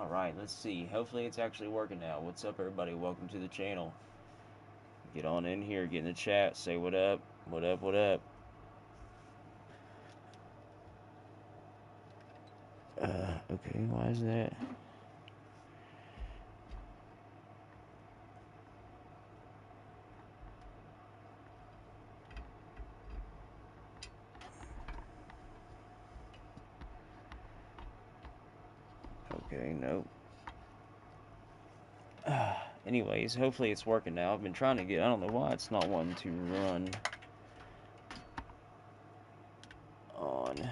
Alright, let's see. Hopefully it's actually working now. What's up, everybody? Welcome to the channel. Get on in here, get in the chat, say what up, what up, what up. Okay, why is that? Okay, nope. Anyways, hopefully it's working now. I've been trying to get, I don't know why it's not wanting to run on.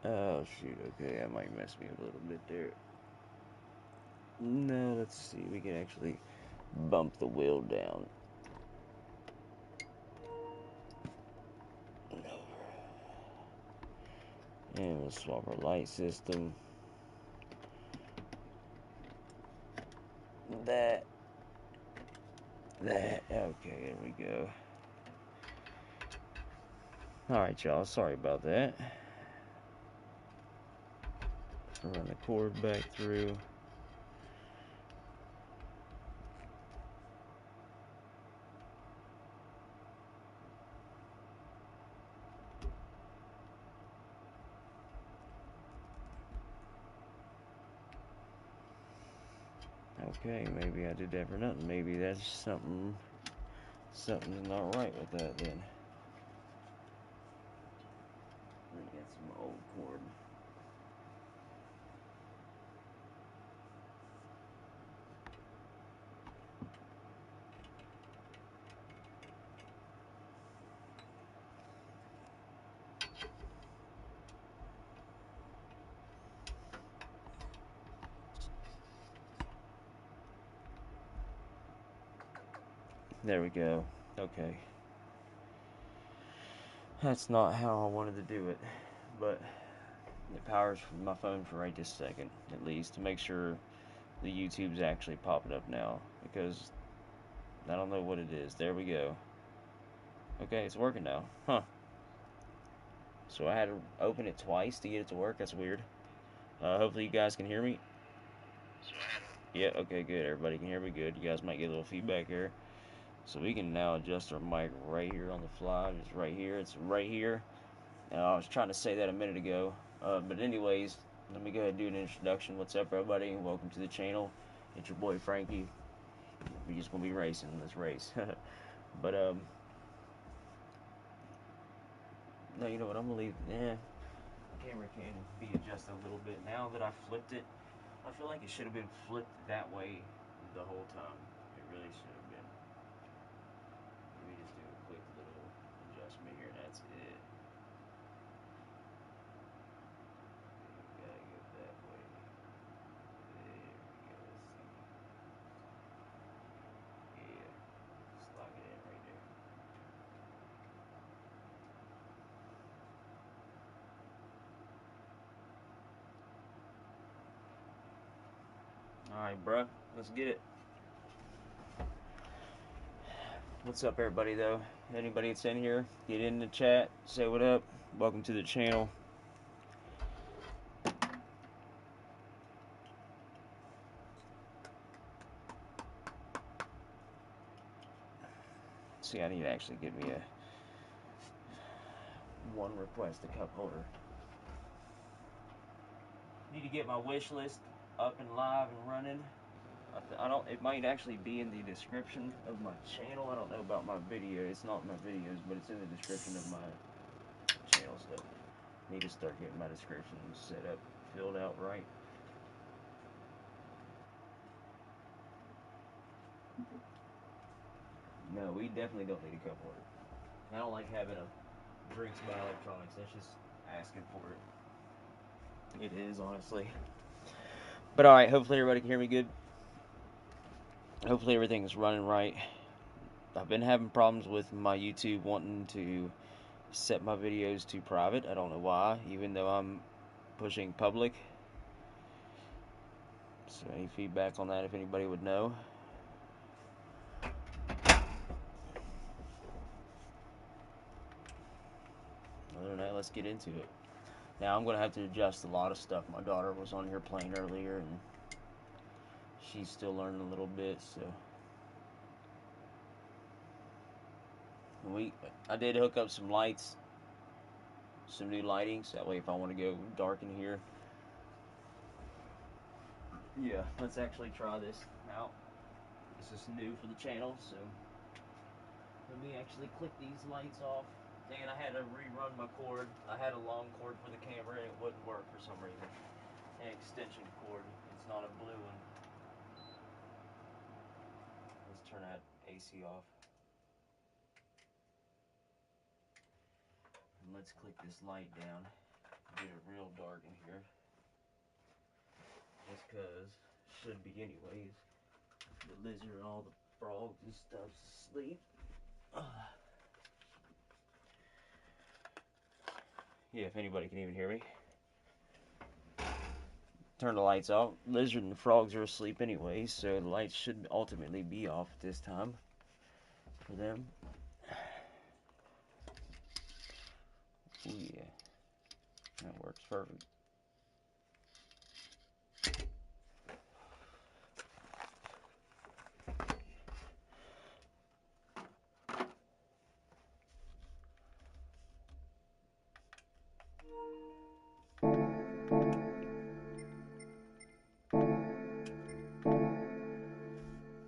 Oh, shoot, okay, that might mess me a little bit there. No, let's see, we can actually bump the wheel down. And we'll swap our light system. That. Okay, there we go. Alright, y'all, sorry about that. Run the cord back through. Okay, maybe I did that for nothing. Maybe that's something's not right with that then. Let me get some old cord. There we go. Okay. That's not how I wanted to do it, but it powers my phone for right this second, at least, to make sure the YouTube's actually popping up now, because I don't know what it is. There we go. Okay, it's working now. Huh. So I had to open it twice to get it to work. That's weird. Hopefully you guys can hear me. Yeah, okay, good. Everybody can hear me good. You guys might get a little feedback here. So we can now adjust our mic right here on the fly. Just right here. It's right here. I was trying to say that a minute ago. But anyways, let me go ahead and do an introduction. What's up, everybody? Welcome to the channel. It's your boy, Frankie. We're just going to be racing. Let's race. But, no, you know what? I'm going to leave. The camera can be adjusted a little bit. Now that I flipped it, I feel like it should have been flipped that way the whole time. It really should have been. Let me just do a quick little adjustment here, and that's it. You gotta go that way. There we go. Let's see. Yeah. Just lock it in right there. Alright, bruh. Let's get it. What's up, everybody, though? Anybody that's in here, get in the chat. Say what up. Welcome to the channel. See, I need to actually get me a one request a cup holder. Need to get my wish list up and live and running. I don't. It might actually be in the description of my channel. I don't know about my video. It's not in my videos, but it's in the description of my channel. So need to start getting my description set up, filled out right. No, we definitely don't need a cup holder. I don't like having a drinks by electronics. That's just asking for it. It is, honestly. But alright, hopefully everybody can hear me good. Hopefully everything's running right. I've been having problems with my YouTube wanting to set my videos to private. I don't know why, even though I'm pushing public. So any feedback on that, if anybody would know. Other than that, let's get into it. Now I'm going to have to adjust a lot of stuff. My daughter was on here playing earlier, and she's still learning a little bit, so I did hook up some lights, some new lighting, so that way if I want to go dark in here. Yeah, let's actually try this out. This is new for the channel, so let me actually click these lights off. And I had to rerun my cord. I had a long cord for the camera and it wouldn't work for some reason. An extension cord. It's not a blue one. Let's turn that AC off. And let's click this light down. Get it real dark in here. Just cause should be anyways. The lizard and all the frogs and stuff's asleep. Yeah, if anybody can even hear me. Turn the lights off. Lizard and the frogs are asleep anyways, so the lights should ultimately be off at this time for them. Oh yeah, that works perfect.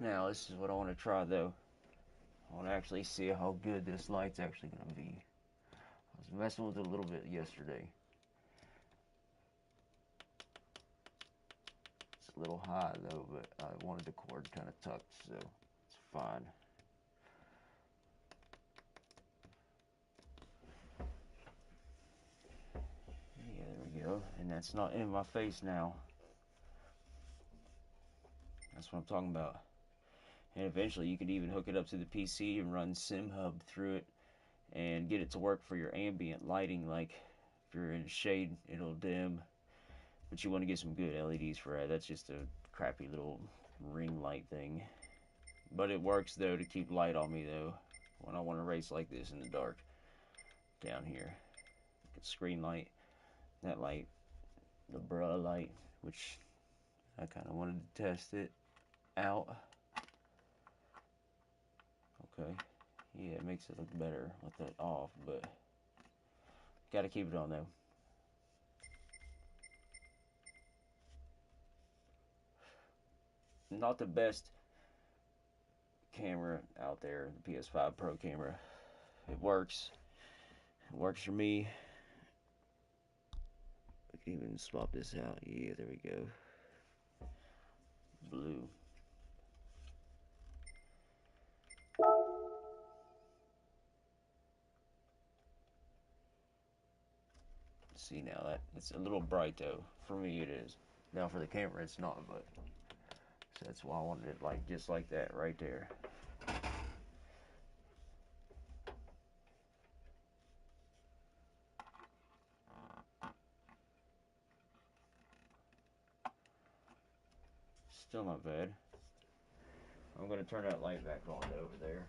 Now this is what I want to try though. I want to actually see how good this light's actually going to be. I was messing with it a little bit yesterday. It's a little high though, but I wanted the cord kind of tucked, so it's fine. Yeah, there we go. And that's not in my face now. That's what I'm talking about. And eventually you can even hook it up to the PC and run SimHub through it and get it to work for your ambient lighting. Like if you're in shade, it'll dim, but you want to get some good LEDs for that. That's just a crappy little ring light thing. But it works though to keep light on me though when I want to race like this in the dark down here. Screen light, that light, the bruh light, which I kind of wanted to test it out. Okay, yeah, it makes it look better with that off, but gotta keep it on though. Not the best camera out there, the PS5 Pro camera. It works. It works for me. I can even swap this out. Yeah, there we go. Blue. See now that it's a little bright though. For me it is. Now for the camera it's not, but so that's why I wanted it like just like that right there. Still not bad. I'm gonna turn that light back on over there.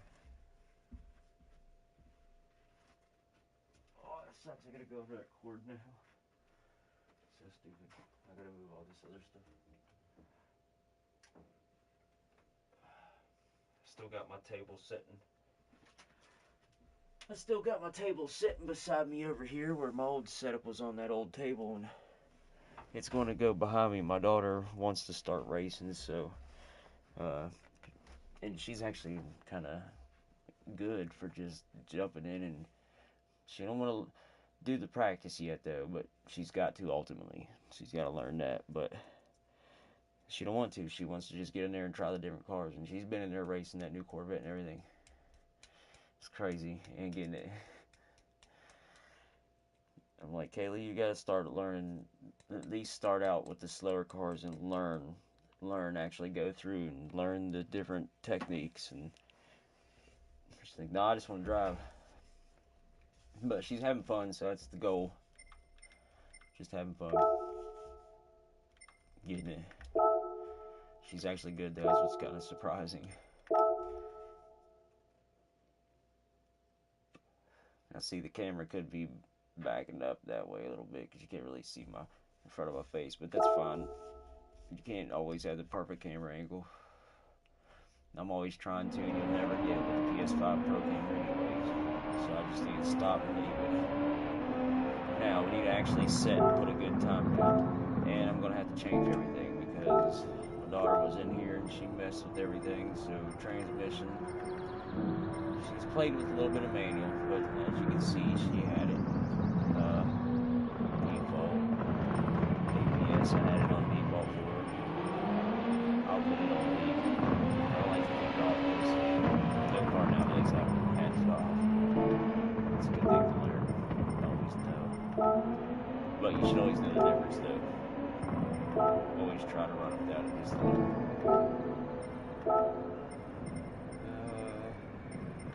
Oh, that sucks. I gotta go over that cord now. So stupid. I gotta move all this other stuff. Still got my table sitting. I still got my table sitting beside me over here where my old setup was on that old table, and it's going to go behind me. My daughter wants to start racing, so and she's actually kind of good for just jumping in, and she don't want to do the practice yet though, but she's got to ultimately. She's got to learn that, but she don't want to. She wants to just get in there and try the different cars, and she's been in there racing that new Corvette and everything. It's crazy, and getting it. I'm like, Kaylee, you gotta start learning. At least start out with the slower cars and learn. Actually go through and learn the different techniques. And she's like, no, I just want to drive. But she's having fun, so that's the goal. Just having fun, getting it. She's actually good though. That's what's kind of surprising. I see the camera could be backing up that way a little bit because you can't really see my in front of my face, but that's fine. you can't always have the perfect camera angle. I'm always trying to, and you'll never get it with the PS5 Pro camera anyways. So I just need to stop and leave it. Now we need to actually set and put a good time code. And I'm gonna have to change everything because my daughter was in here and she messed with everything. So transmission, she's played with a little bit of manual, but as you can see, she had it default. ABS, I had it on default for her. I'll put it on lead. I don't like to keep it off this. No car nowadays has it off. It's a good thing to learn. Always know. But you should always know the difference though. Always try to run without it just a little.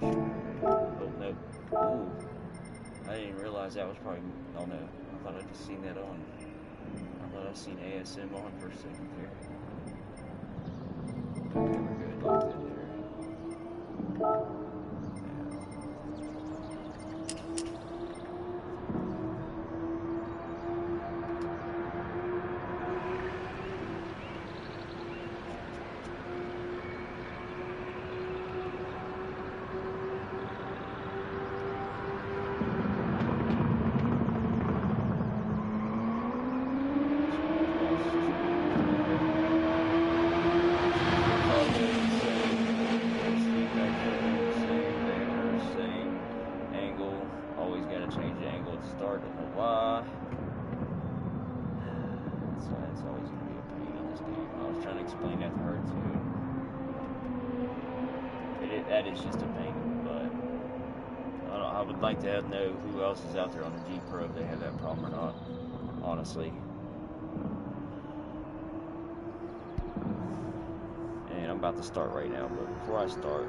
Oh no. Ooh. I didn't even realize that was probably. Oh no. I thought I just seen that on. I thought I seen ASM on for a second there. Okay, we're good. Locked in there. Start, don't know why. It's always going to be a pain on this game. I was trying to explain that to her too. That is just a pain, but I would like to know who else is out there on the G Pro if they have that problem or not, honestly. And I'm about to start right now, but before I start,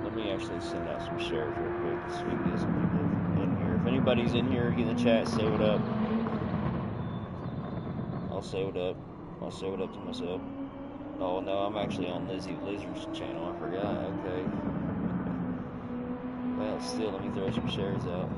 let me actually send out some shares real quick so we can get some people in here. If anybody's in here, get in the chat, say what up. I'll say what up. I'll say what up to myself. Oh no, I'm actually on Lizzie Lizard's channel. I forgot. Okay. Well, still, let me throw some shares out.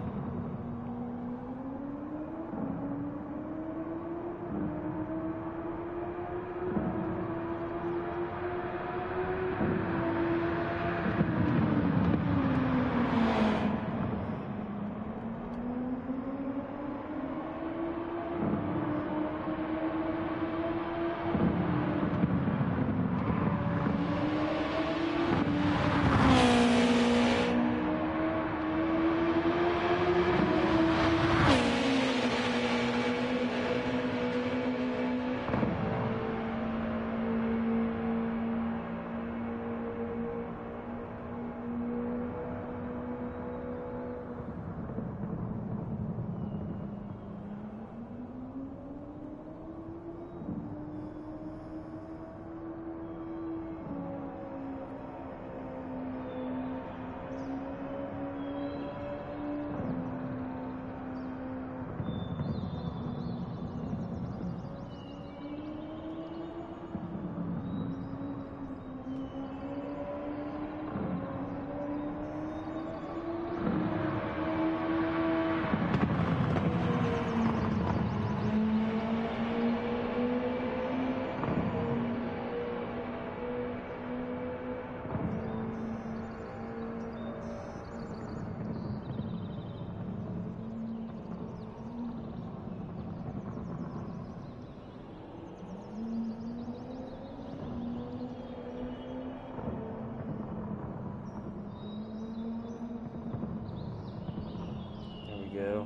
Go.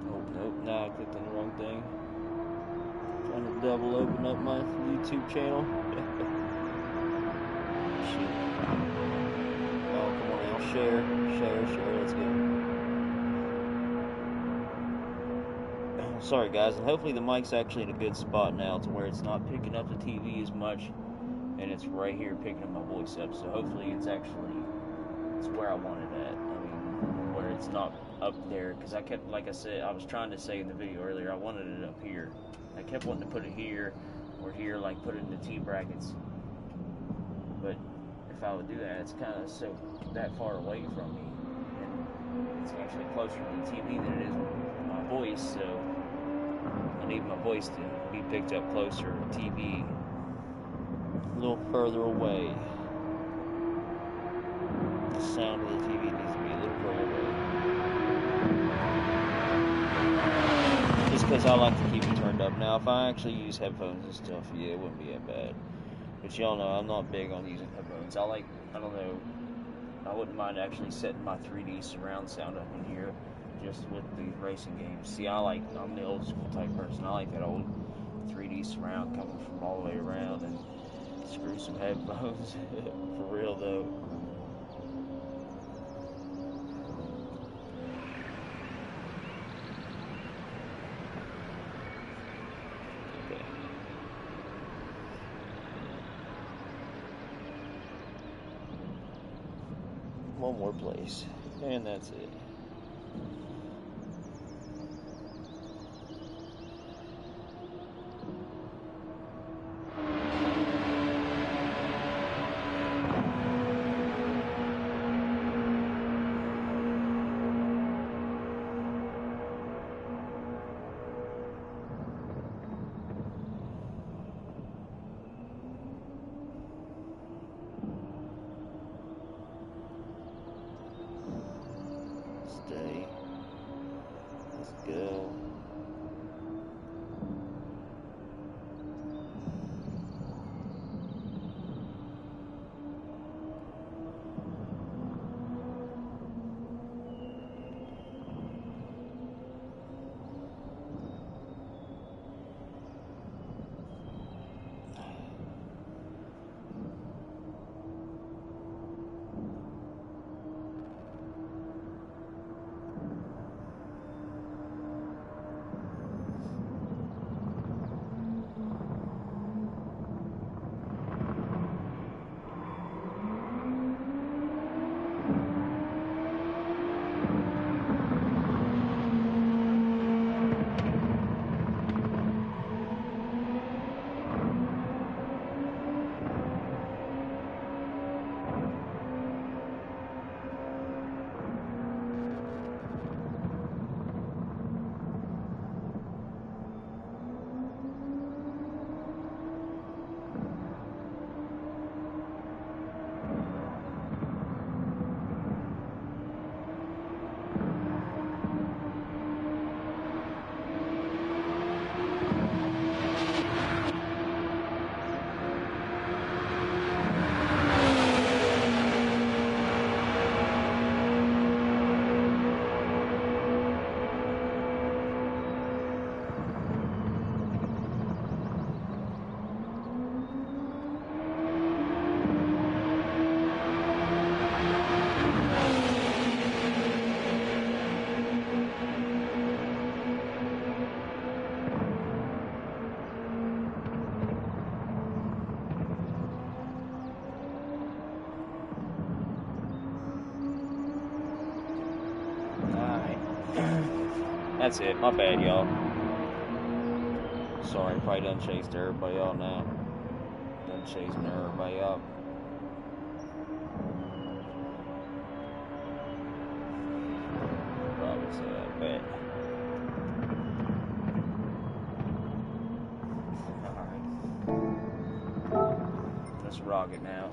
Oh, nope, now I clicked on the wrong thing. Trying to double open up my YouTube channel. Shoot. Oh, come on now. Share. Let's go. Sorry, guys. And hopefully the mic's actually in a good spot now to where it's not picking up the TV as much. And it's right here picking up my voice up. So hopefully it's it's where I want it at. I mean, where it's not up there, because I kept, like I said, I was trying to say in the video earlier, I wanted it up here. I kept wanting to put it here or here, like put it in the T brackets. But if I would do that, it's kind of so that far away from me, and it's actually closer to the TV than it is my voice. So I need my voice to be picked up closer to TV, a little further away. The sound of the TV needs to be a little further away. Just because I like to keep it turned up. Now, if I actually use headphones and stuff, yeah, it wouldn't be that bad. But y'all know I'm not big on using headphones. I don't know, I wouldn't mind actually setting my 3D surround sound up in here just with these racing games. See, I'm the old school type person. I like that old 3D surround coming from all the way around, and screw some headphones. For real though. One more place, and that's it. Stay. Let's go. That's it. My bad, y'all. Sorry, probably done chased everybody out now. Done chasing everybody out. Probably say I bet. Alright. Let's rock it now.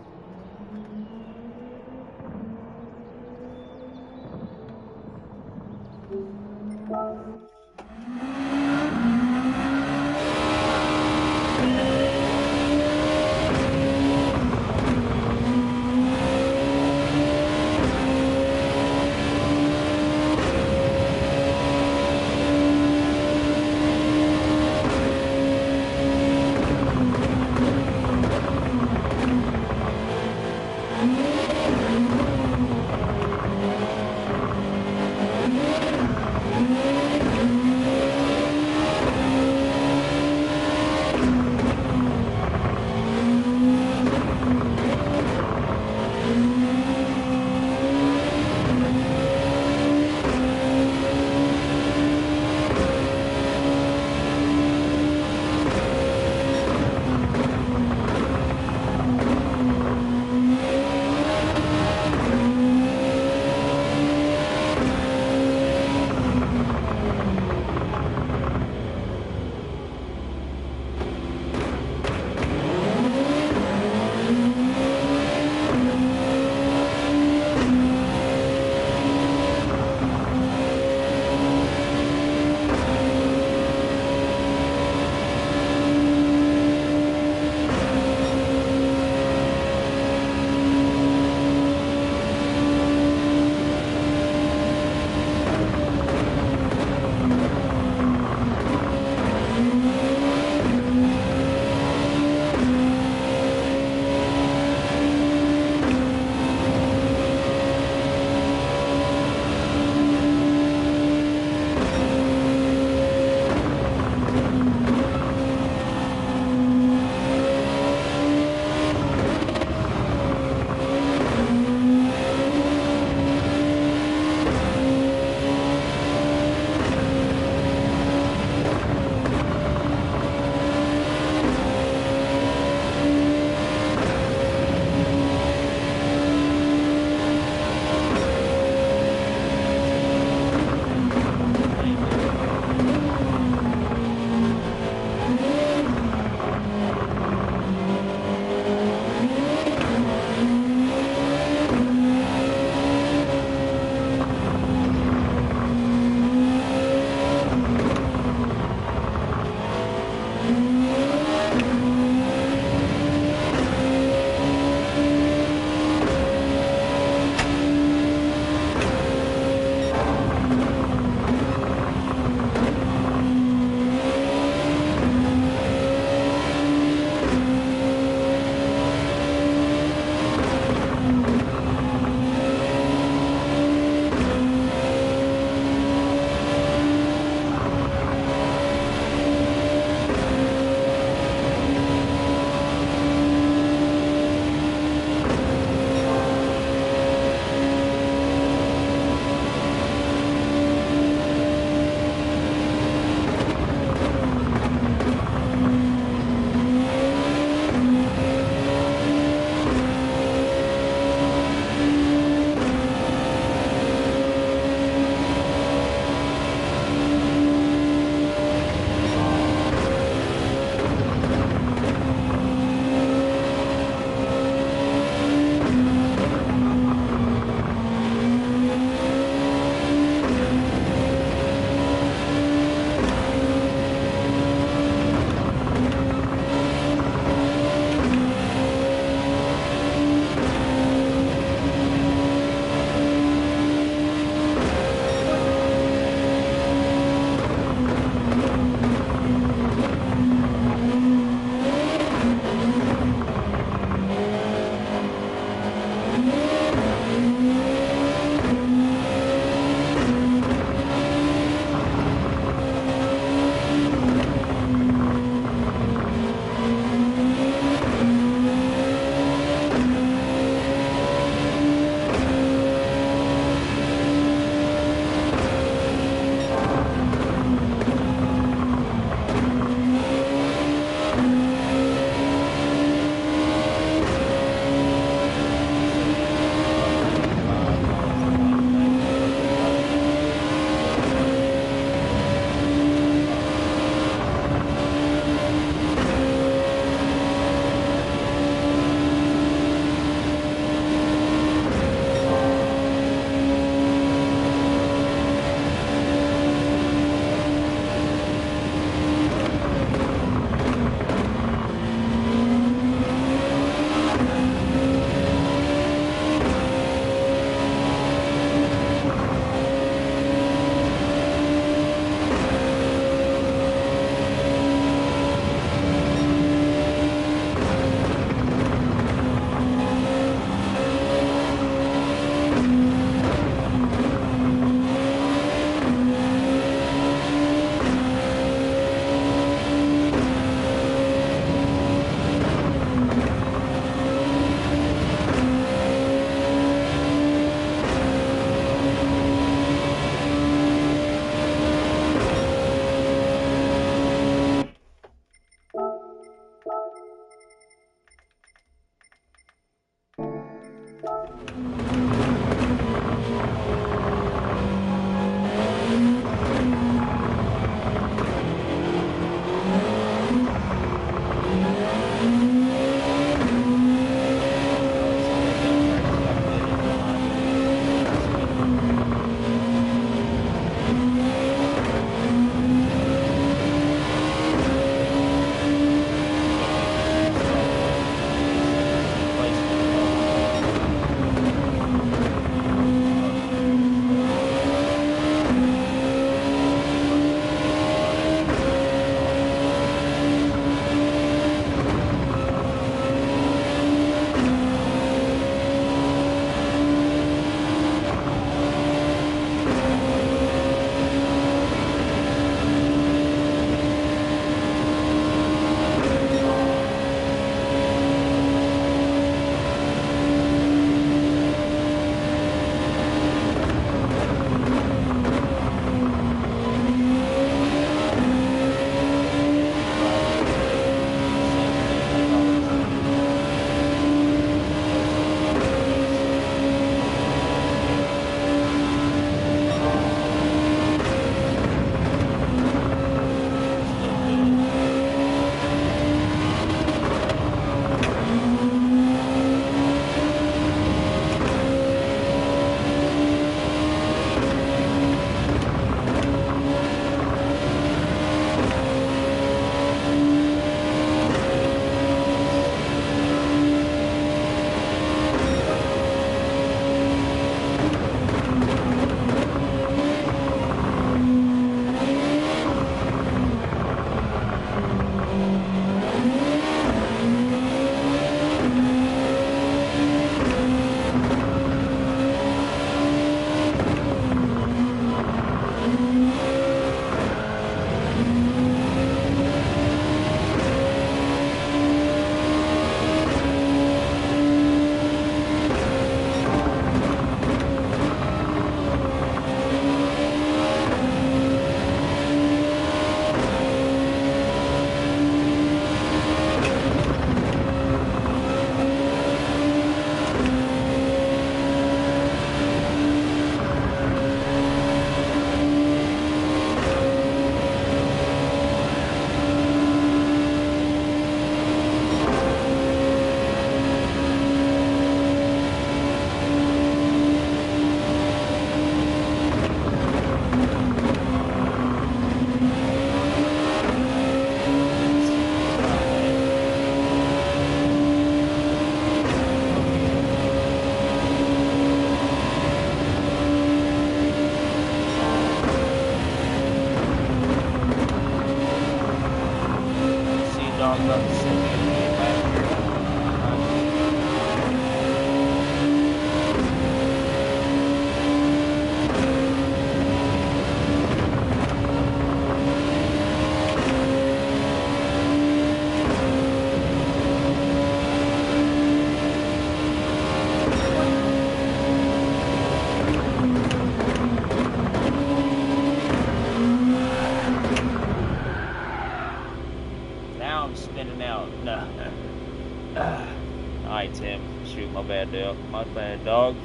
Alright, Tim. Shoot, my bad, Dale. My bad, dog.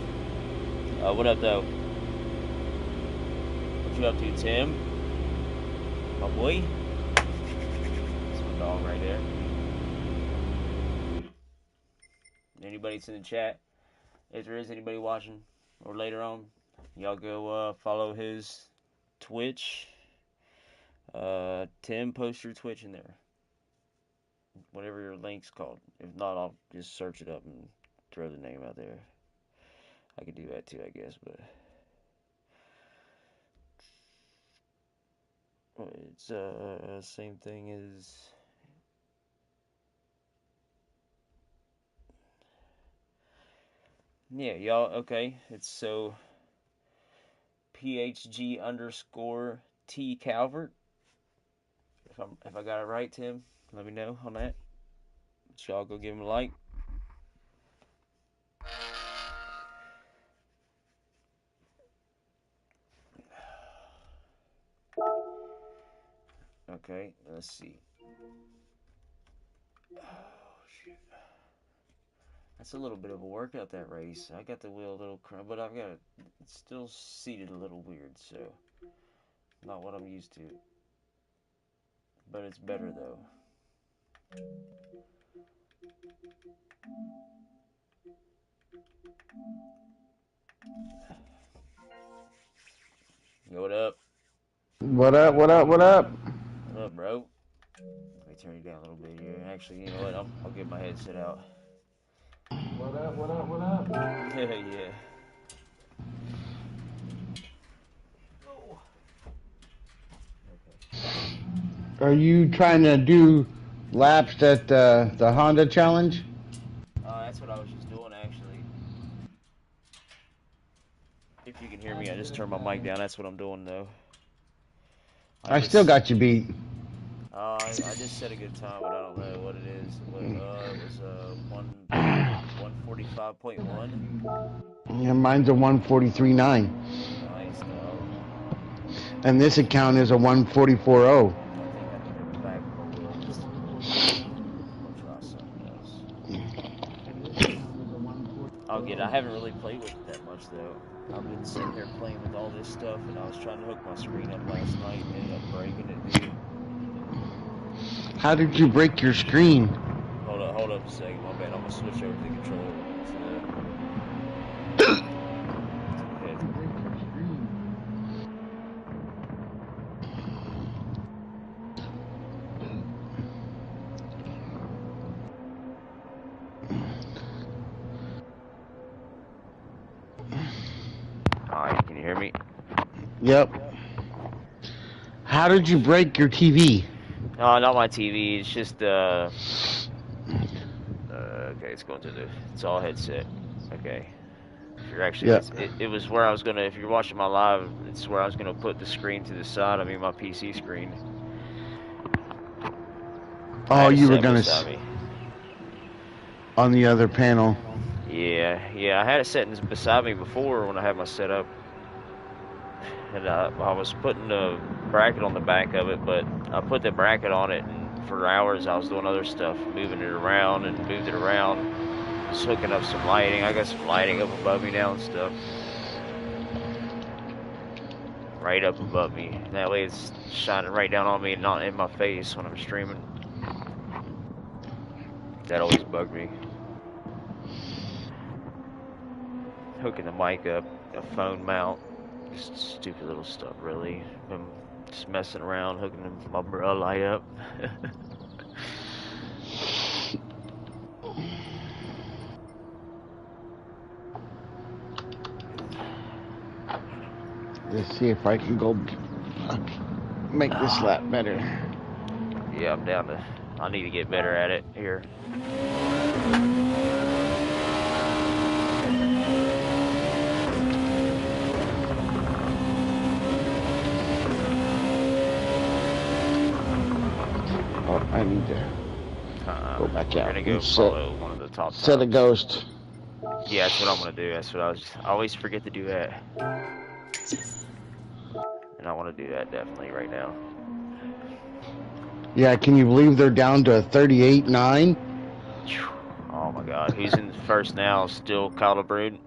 What up, though? What you up to, Tim? My boy? That's my dog right there. Anybody's in the chat? If there is anybody watching, or later on, y'all go follow his Twitch. Tim, post your Twitch in there. Whatever your link's called. If not, I'll just search it up and throw the name out there. I could do that too, I guess, but it's same thing as yeah, y'all. Okay, it's so PHG underscore T Calvert. If I got it right, Tim, let me know on that. Y'all go give him a like. Okay, let's see. Oh, shoot. That's a little bit of a workout, that race. I got the wheel a little crum, but I've got it still seated a little weird, so not what I'm used to. But it's better though. Yo, what up? What up? What up? What up? What up, bro? Let me turn you down a little bit here. Actually, you know what? I'll get my headset out. What up? What up? What up? Yeah. Are you trying to do laps at the Honda Challenge? That's what I was just doing actually. If you can hear me, I just turned my mic down. That's what I'm doing though. I I still just got you beat. I just set a good time, but I don't know what it is. It was 145.1. Yeah, mine's a 143.9, Nice dog. and this account is a 144.0. I think I need to back up my wheel just a little bit. I'm gonna try something else. I'll get it. I haven't really played with it that much though. I've been sitting here playing with all this stuff, and I was trying to hook my screen up last night and ended up breaking it, dude. How did you break your screen? Hold up a second, my bad. I'm gonna switch over to the controller to the head. All right, can you hear me? Yep. How did you break your TV? No, not my TV. It's just okay, it's going to it's all headset. Okay. If you're actually, Yep. it was where I was gonna. If you're watching my live, it's where I was gonna put the screen to the side. I mean, my PC screen. I Oh, had it you were set gonna beside me. on the other panel. Yeah. I had it set beside me before when I had my setup, and I was putting the bracket on the back of it, but I put the bracket on it, and for hours I was doing other stuff, moving it around and moved it around. Just hooking up some lighting. I got some lighting up above me now and stuff. Right up above me. That way it's shining right down on me and not in my face when I'm streaming. That always bugged me. Hooking the mic up, a phone mount, just stupid little stuff really. I'm just messing around, hooking my umbrella light up. Let's see if I can go make this lap better. Yeah, I'm down to, I need to get better at it here. Oh, I need to go back We're out gonna go and follow one of the top set a times. ghost. Yeah, that's what I'm gonna do. That's what I always forget to do that. And I wanna do that definitely right now. Yeah, can you believe they're down to 38.9? Oh my god, who's in first now? Still Kyle Brood?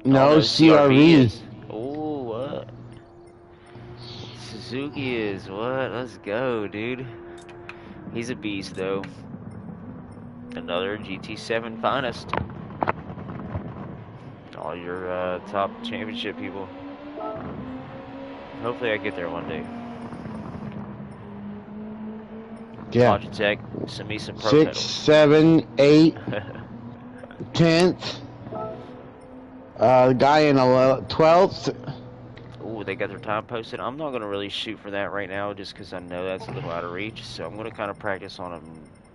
Oh No, no, CRV CRV. is. Oh, what? Suzuki is. What? Let's go, dude. He's a beast, though. Another GT7 finest. All your top championship people. Hopefully I get there one day. Yeah. Logitech, send me some pro 6, pedals. 7, 8, 10th. The guy in 12th. Oh, they got their time posted. I'm not going to really shoot for that right now just because I know that's a little out of reach. So I'm going to kind of practice on a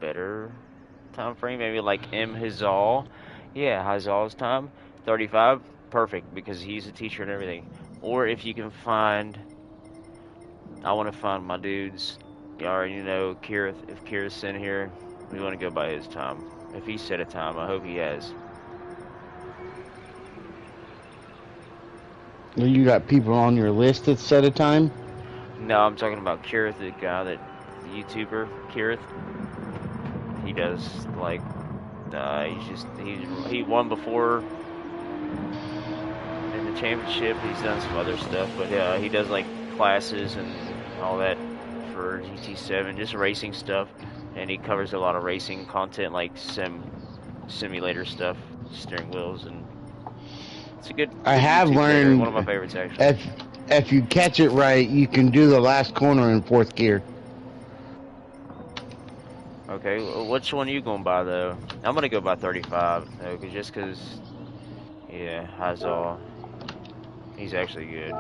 better time frame. Maybe like M. Hazal. Yeah, Hazal's time. 35. Perfect because he's a teacher and everything. Or if you can find... I want to find my dudes. You already know Kirith. If Kirith's in here, we want to go by his time. If he set a time, I hope he has. You got people on your list that set a time? No, I'm talking about Kirith, the guy that... The YouTuber, Kirith. He does, like, he won before in the championship. He's done some other stuff, but he does like classes and all that for GT7, just racing stuff, and he covers a lot of racing content like simulator stuff, steering wheels, and it's a good I have YouTube creator. One learned of my favorites actually. if you catch it right, you can do the last corner in fourth gear. Okay, which one are you going by though? I'm gonna go by 35 though, cause yeah, Hazal, he's actually good,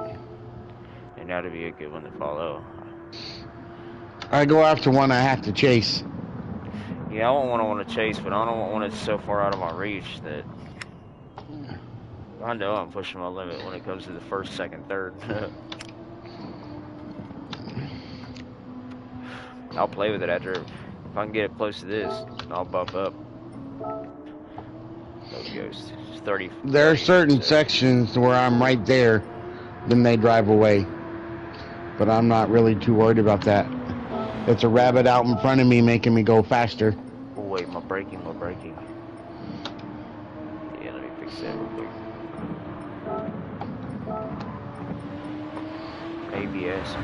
and that'd be a good one to follow. I go after one I have to chase. Yeah, I don't want to chase, but I don't want one that's so far out of my reach that I know I'm pushing my limit when it comes to the first, second, third. I'll play with it after. If I can get it close to this, I'll bump up. No ghost. It's 30. There are 30, certain so. sections where I'm right there, then they drive away. But I'm not really too worried about that. It's a rabbit out in front of me making me go faster. Oh wait, my braking. Yeah, let me fix that real quick. ABS.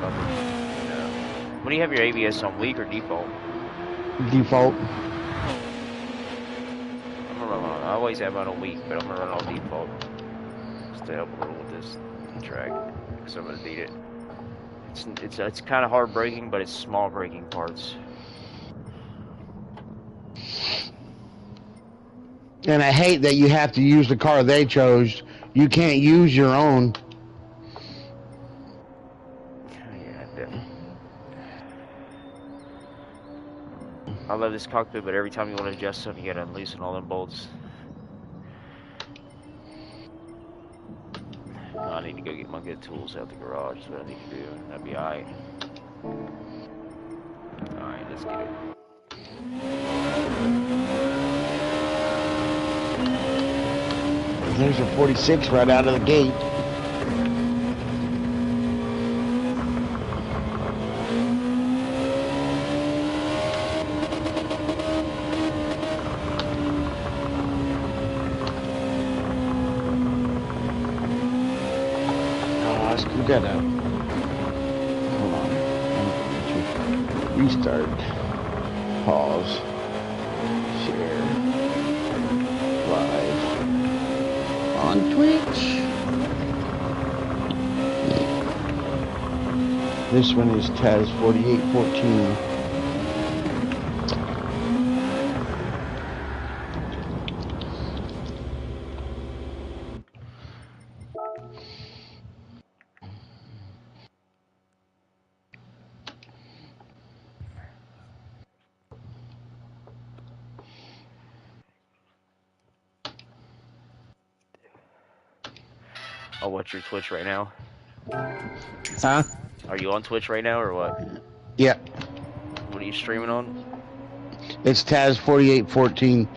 When do you have your ABS on, weak or default? Default. I always have mine on weak, but I'm gonna run on default just to help a little with this track, because I'm gonna need it. It's kind of hard braking, but it's small braking parts. And I hate that you have to use the car they chose. You can't use your own. Yeah, definitely. I love this cockpit, but every time you want to adjust something, you gotta unloosen all them bolts. I need to go get my good tools out the garage. That's what I need to do. That'd be alright. Alright, let's get it. There's a 46 right out of the gate. Screw that up. Hold on. Restart. Pause. Share. Live. On Twitch. This one is Taz 4814. I'll watch your Twitch right now. Huh? Are you on Twitch right now or what? Yeah. What are you streaming on? It's Taz 4814.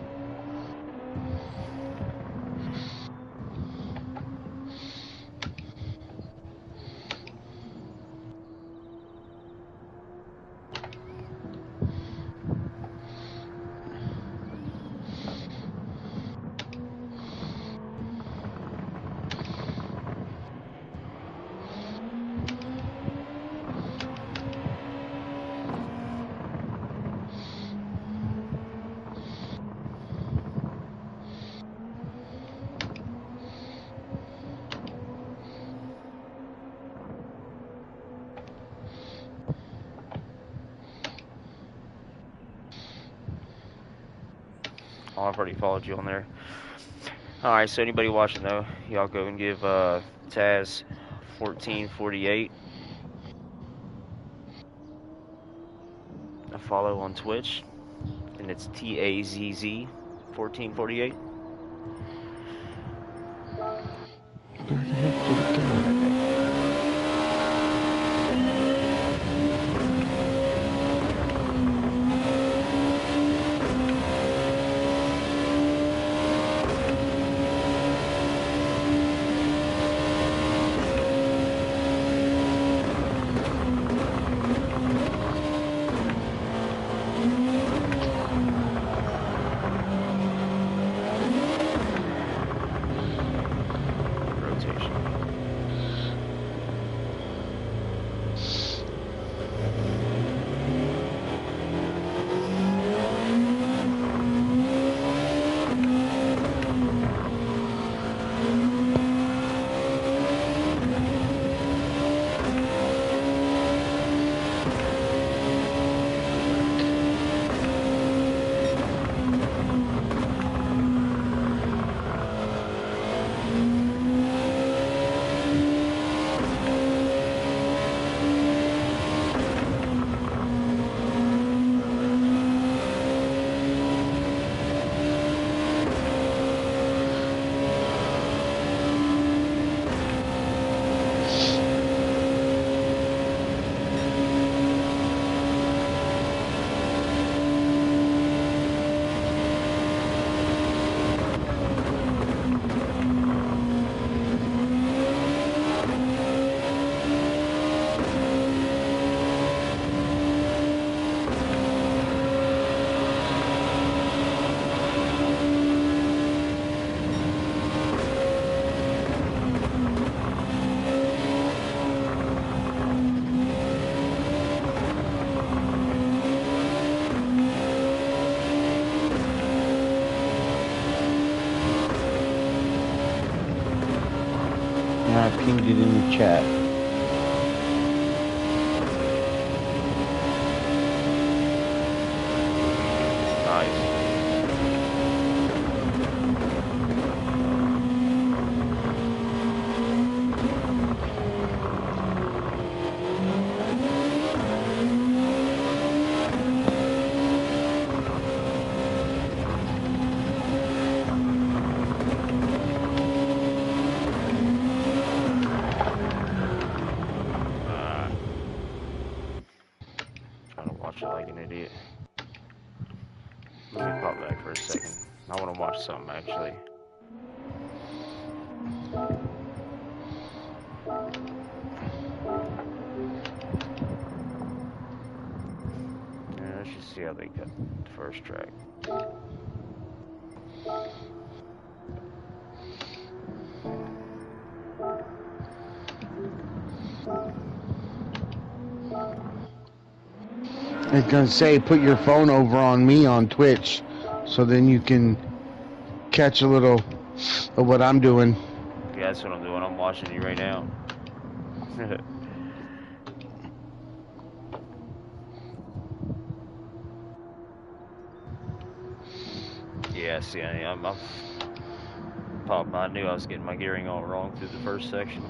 Oh, I've already followed you on there. Alright, so anybody watching though, y'all go and give Taz 1448 a follow on Twitch. And it's TAZZ 1448. Where the heck did it go? I pinged it in the chat. Nice. Trying to watch it like an idiot. Let me pop back for a second. I want to watch something actually. Yeah, let's just see how they cut the first track. I was gonna say, put your phone over on me on Twitch, so then you can catch a little of what I'm doing. Yeah, that's what I'm doing. I'm watching you right now. Yeah, see, I'm pop. I knew I was getting my gearing all wrong through the first section.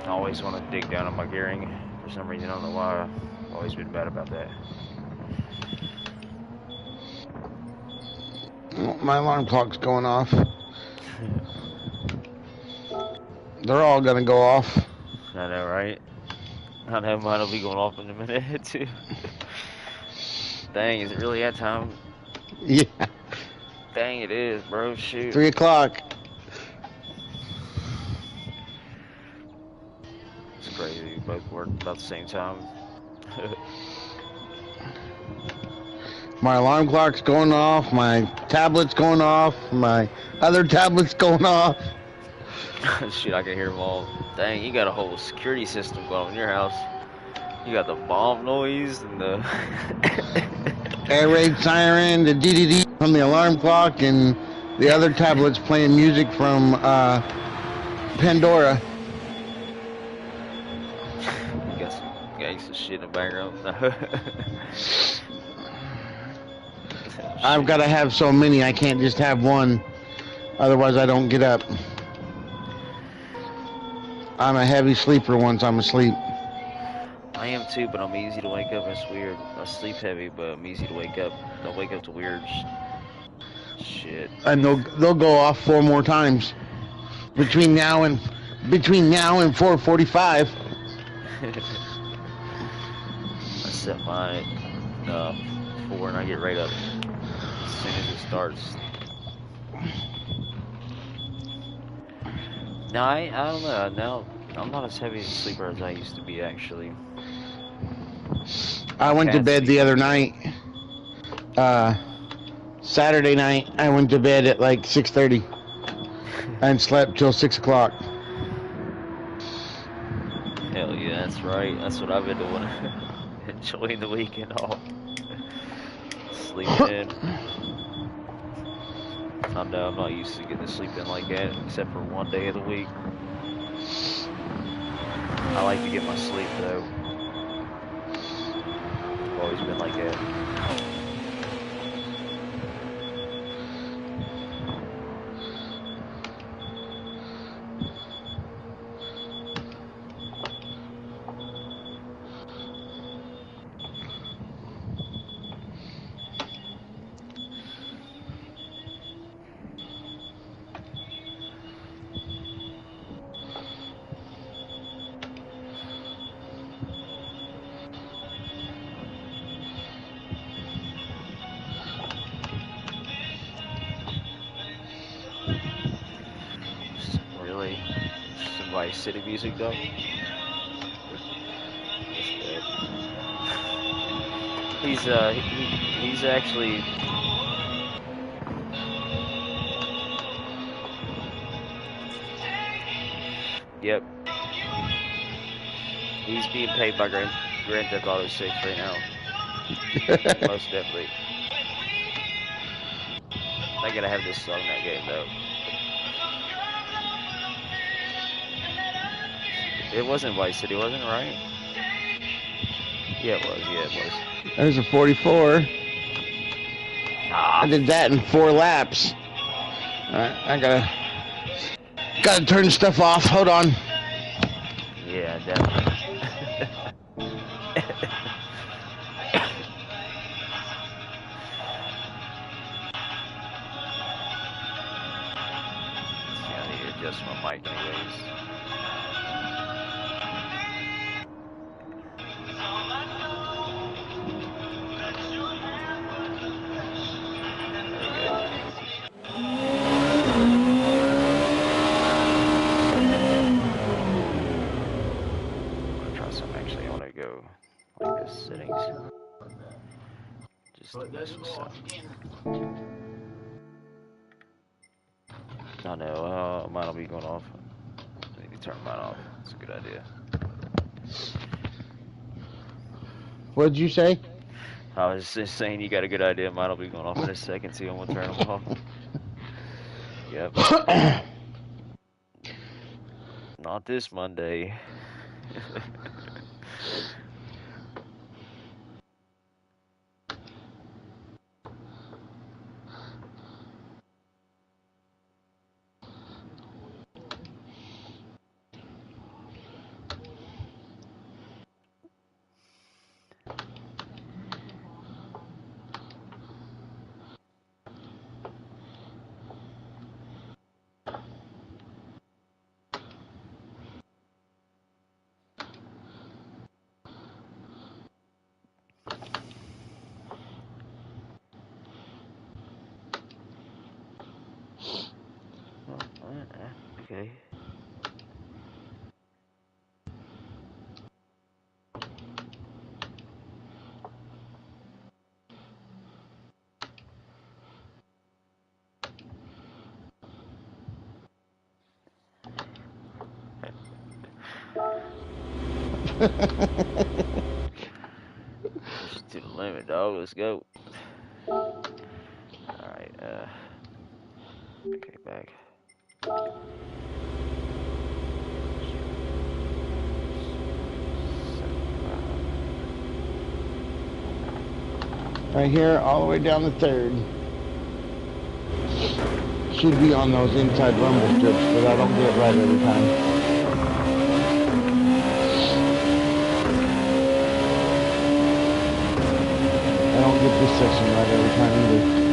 I always want to dig down on my gearing. For some reason, I don't know why. I've always been bad about that. My alarm clock's going off. They're all gonna go off. I know, right? I know mine will be going off in a minute, too. Dang, is it really that time? Yeah. Dang, it is, bro. Shoot. 3 o'clock. It's crazy. We both work about the same time. My alarm clock's going off. My tablet's going off. My other tablet's going off. Shit, I can hear them all. Dang, you got a whole security system going on in your house. You got the bomb noise and the Air raid siren, the DDD from the alarm clock, and the other tablet's playing music from Pandora. You got some gangsta shit in the background. I've got to have so many. I can't just have one. Otherwise, I don't get up. I'm a heavy sleeper once I'm asleep. I am too, but I'm easy to wake up. It's weird. I sleep heavy, but I'm easy to wake up. Don't wake up to weird shit. And they'll go off 4 more times between now and 4:45. I set mine at 4 and I get right up as soon as it starts. No, I don't know. Now I'm not as heavy a sleeper as I used to be actually. I went to bed the other night. Saturday night, I went to bed at like 6:30 and slept till 6 o'clock. Hell yeah, that's right. That's what I've been doing. Enjoying the weekend off. Sleeping in. I know I'm not used to getting to sleep in like that, except for one day of the week. I like to get my sleep though. I've always been like that. Really? Some Vice City music though? He's he's actually yep. He's being paid by Grand Theft Auto 6 right now. Most definitely. I gotta have this song that game though. It wasn't Vice City, wasn't it, right? Yeah, it was. Yeah, it was. There's a 44. Ah. I did that in 4 laps. I gotta turn stuff off. Hold on. Yeah, definitely. See, I need to adjust my mic anyways. There we go. I'm gonna try something actually. I wanna go like this settings. Just to mess with something. I know, mine will be going off. Maybe turn mine off. That's a good idea. What'd you say? I was just saying you got a good idea. Mine will be going off in a second, so I'm gonna turn them off. Yep. Not this Monday. Okay. Push it to the limit, dog. Let's go. Alright, okay, back. Right here, all the way down the 3rd. Should be on those inside rumble strips, but I don't get it right every time. I don't get this section right every time either.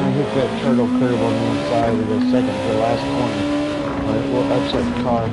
Hit that turtle curve on the inside of the second to the last corner, or it will upset the car.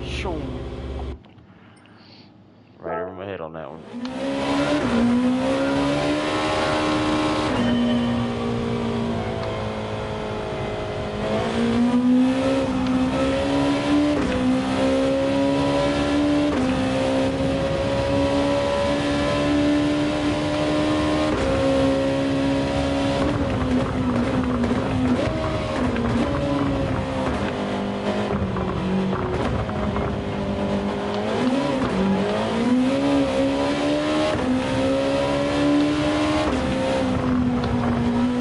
Shoo. Right over my head on that one.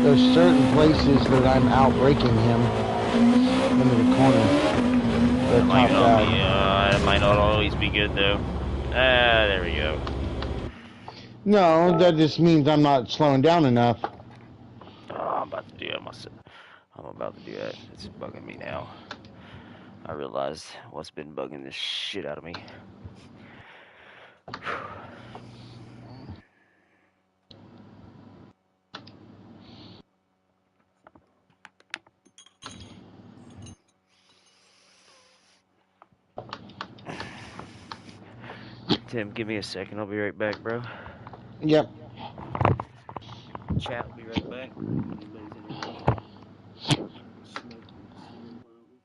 There's certain places that I'm out braking him into the corner. That might Top not be. bad. That might not always be good though. Ah, there we go. No, that just means I'm not slowing down enough. Oh, I'm about to do that myself. I'm about to do that. It's bugging me now. I realized what's been bugging the shit out of me. Tim, give me a second. I'll be right back, bro. Yep. Chat, will be right back. Anybody's interested? Smoke cigarette around me.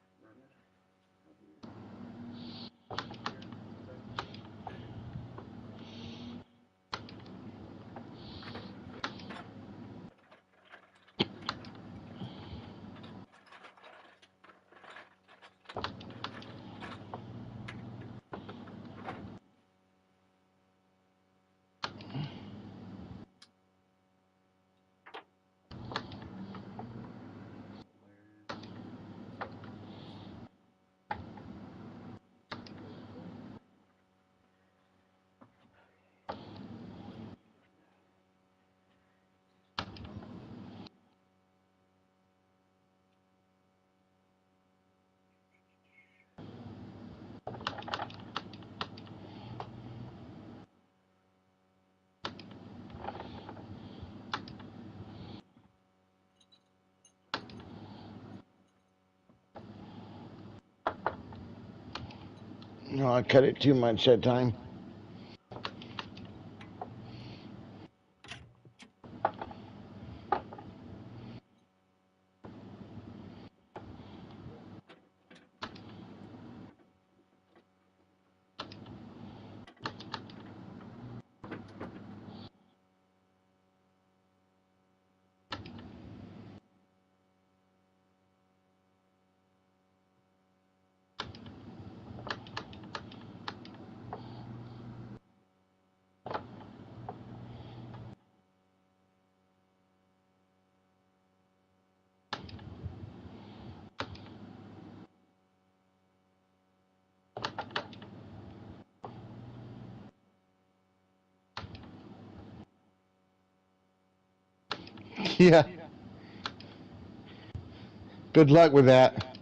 No, I cut it too much that time. Yeah. Good luck with that.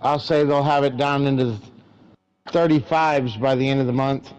I'll say they'll have it down into the 35s by the end of the month.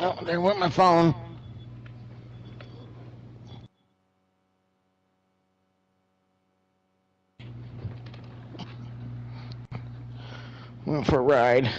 Oh, there went my phone. Went for a ride.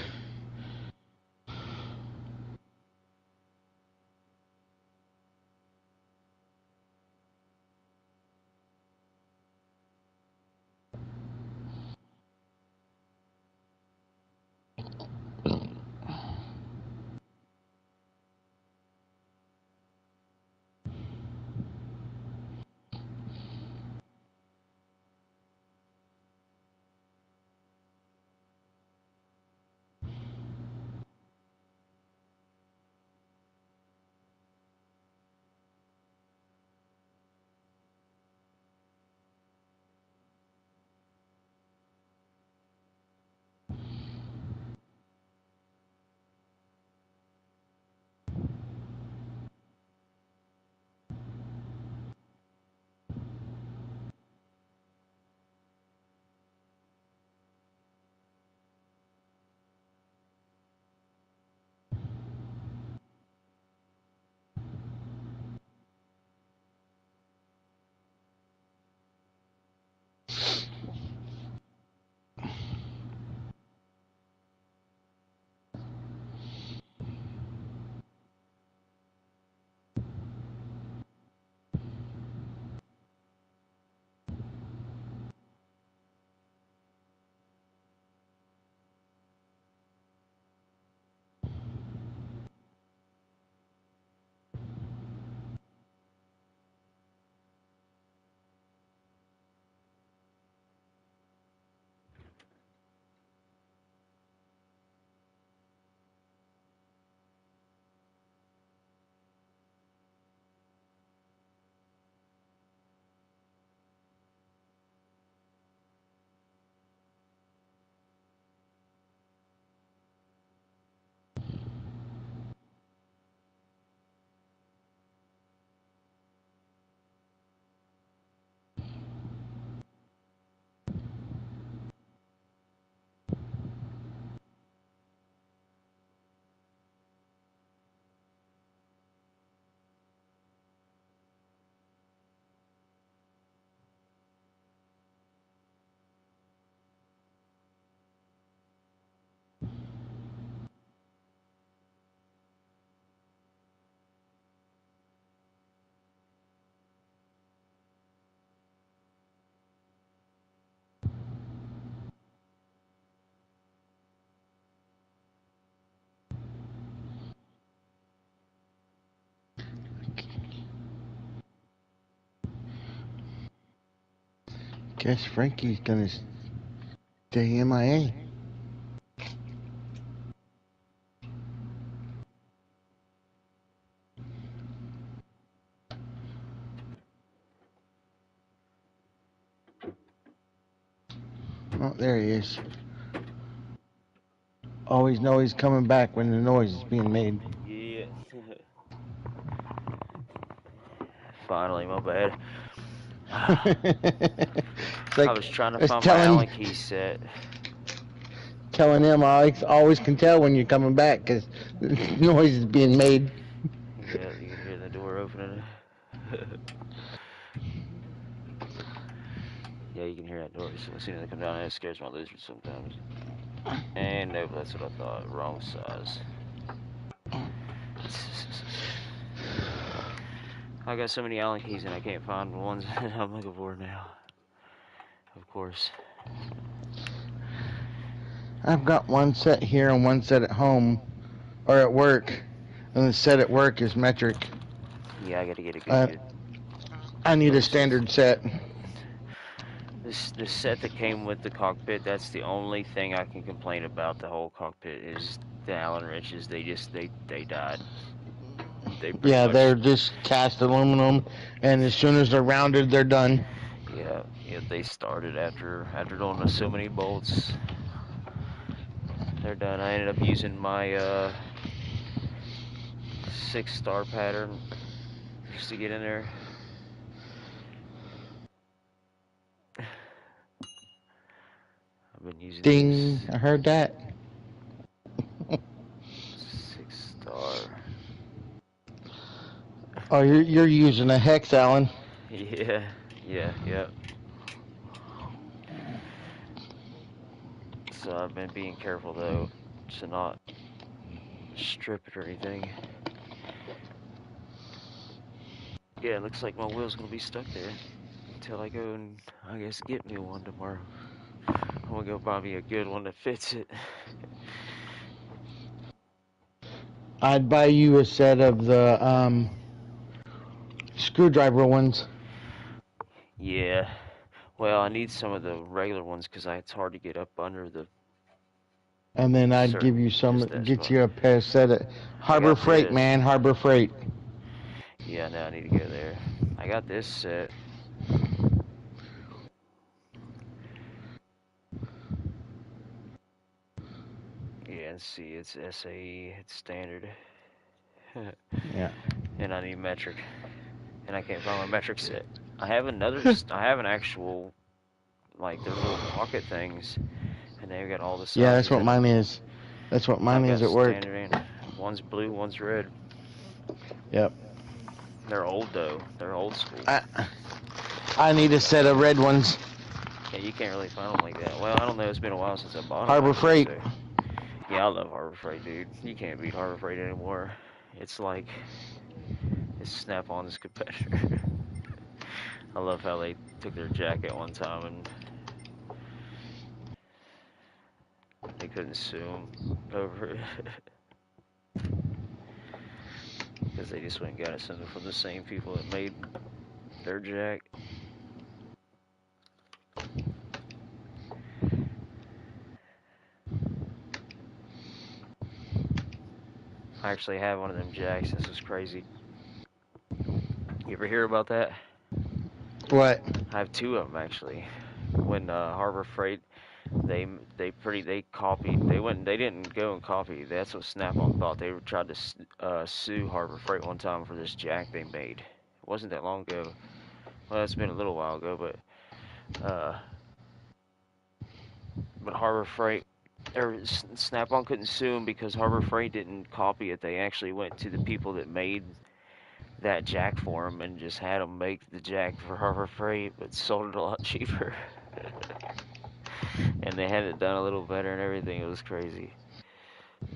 Guess Frankie's gonna stay MIA. Oh, there he is. Always know he's coming back when the noise is being made. Yeah. Finally, my bad. It's I like was trying to I was find my telling Allen key set. him I always can tell when you're coming back because the noise is being made. Yeah, you can hear the door opening. Yeah, you can hear that door. So as soon as I come down, it scares my lizards sometimes. And nope, that's what I thought. Wrong size. I got so many Allen keys and I can't find the ones that I'm looking for now. Of course. I've got one set here and one set at home or at work, and the set at work is metric. Yeah, I gotta get a Uh, good I need a versus. standard set. This set that came with the cockpit, that's the only thing I can complain about the whole cockpit is the Allen wrenches. They died. They pretty Yeah, much they're just cast aluminum, and as soon as they're rounded, they're done. yeah, they started after doing so many bolts. They're done. I ended up using my 6-star pattern just to get in there. I've been using Ding! I heard that. 6-star. Oh, you're using a hex, Alan. Yeah, yeah. So I've been being careful though to not strip it or anything. Yeah, it looks like my wheel's gonna be stuck there until I go and I guess get me one tomorrow. I'm gonna go buy me a good one that fits it. I'd buy you a set of the screwdriver ones. Yeah. Well, I need some of the regular ones because it's hard to get up under the And then I'd give certain, you just some, that get spot. you a pair set of I Harbor got Freight, this. man, Harbor Freight. Yeah, now I need to go there. I got this set. Yeah, and see, it's SAE, it's standard. Yeah. And I need metric. And I can't find my metric set. I have I have an actual, like, they're little pocket things, and they've got all the Yeah, that's sizes what in them. mine is. That's what mine I've is got at work. standard and one's blue, one's red. Yep. They're old though. They're old school. I need a set of red ones. Yeah, you can't really find them like that. Well, I don't know. It's been a while since I bought them Harbor actually. Freight. So yeah, I love Harbor Freight, dude. You can't beat Harbor Freight anymore. It's like it's Snap-on's competitor. I love how they took their jack at one time and they couldn't sue them over it because they just went and got it from the same people that made their jack. I actually have one of them jacks. This is crazy. You ever hear about that? What? I have two of them actually. When Harbor Freight, they copied. They didn't go and copy. That's what Snap-on thought. They tried to sue Harbor Freight one time for this jack they made. It wasn't that long ago. Well, it's been a little while ago, uh, but Harbor Freight or Snap-on couldn't sue them because Harbor Freight didn't copy it. They actually went to the people that made that jack for them and just had them make the jack for Harbor Freight, but sold it a lot cheaper. And they had it done a little better and everything. It was crazy.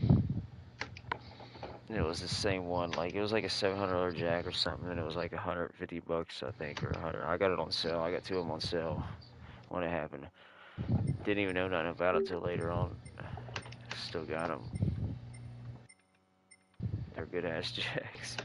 And it was the same one. Like it was like a $700 jack or something, and it was like $150, I think, or 100. I got it on sale. I got two of them on sale when it happened. Didn't even know nothing about it till later on. Still got them. They're good ass jacks.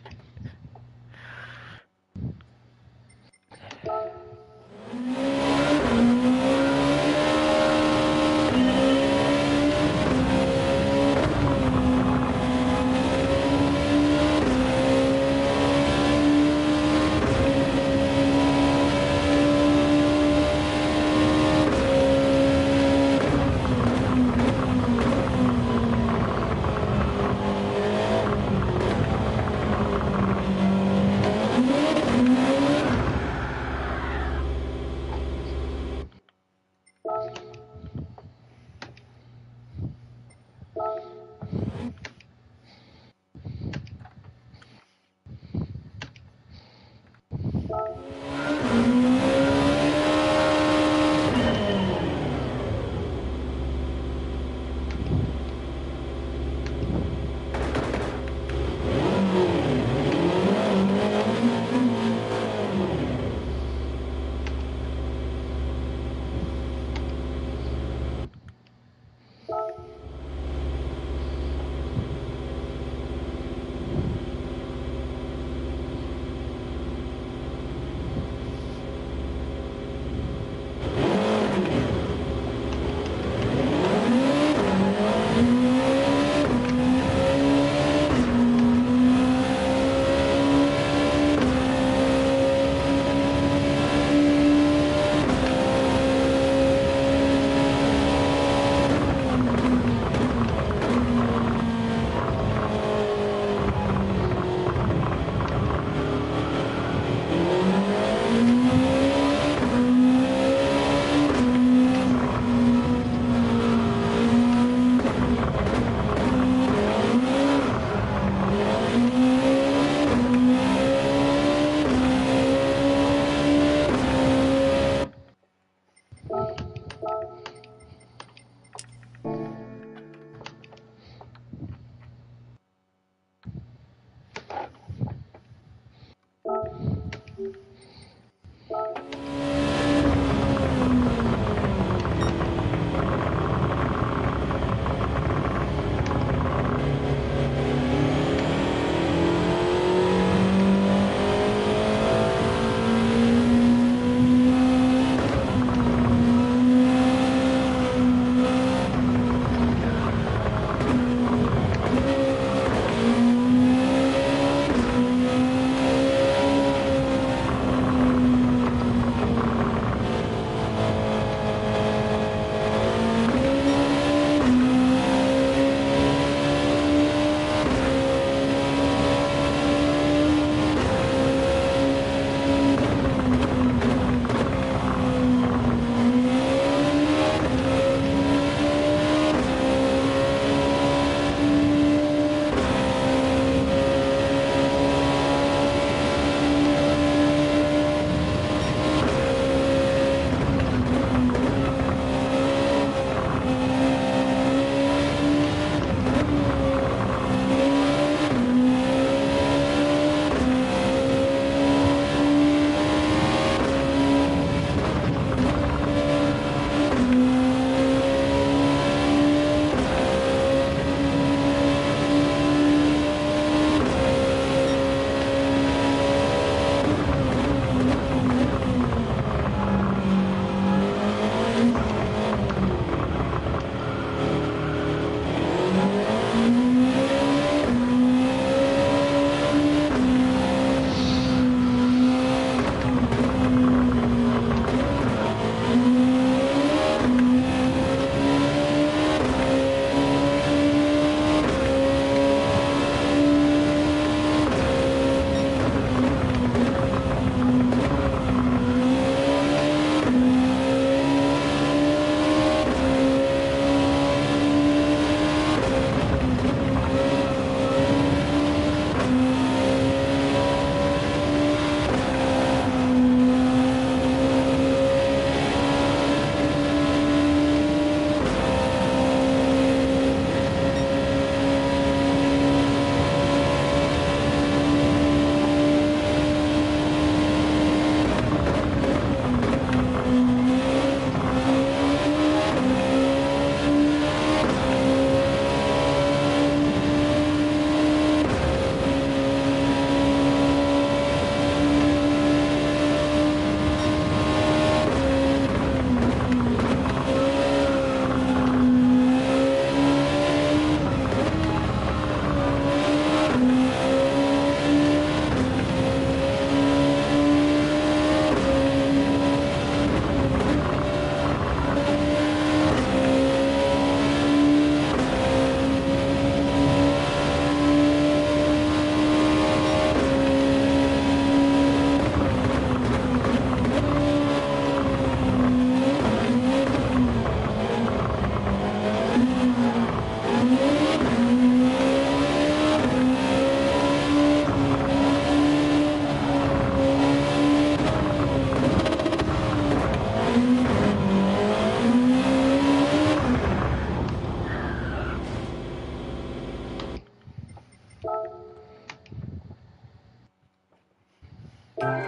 One,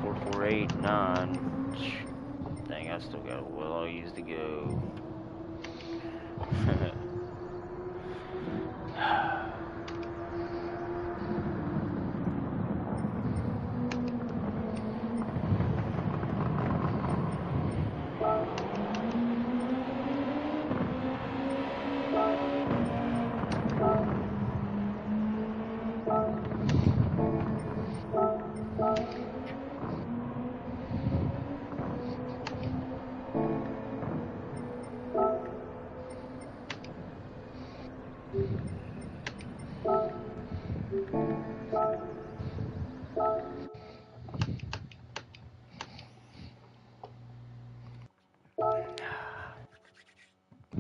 4, 4, 8, 9. Dang, I still got a well I'll use to go.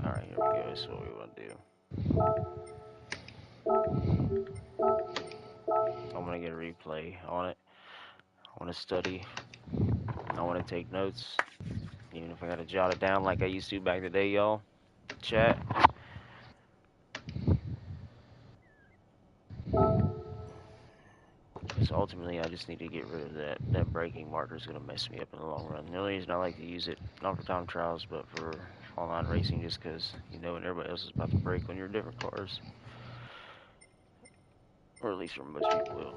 Alright, here we go. This is what we want to do. I'm going to get a replay on it. I want to study. I want to take notes. Even if I got to jot it down like I used to back in the day, y'all. Chat. Because ultimately, I just need to get rid of that. That braking marker is going to mess me up in the long run. The only reason I like to use it, not for time trials, but for online racing, just because you know when everybody else is about to brake on your different cars. Or at least for most people will.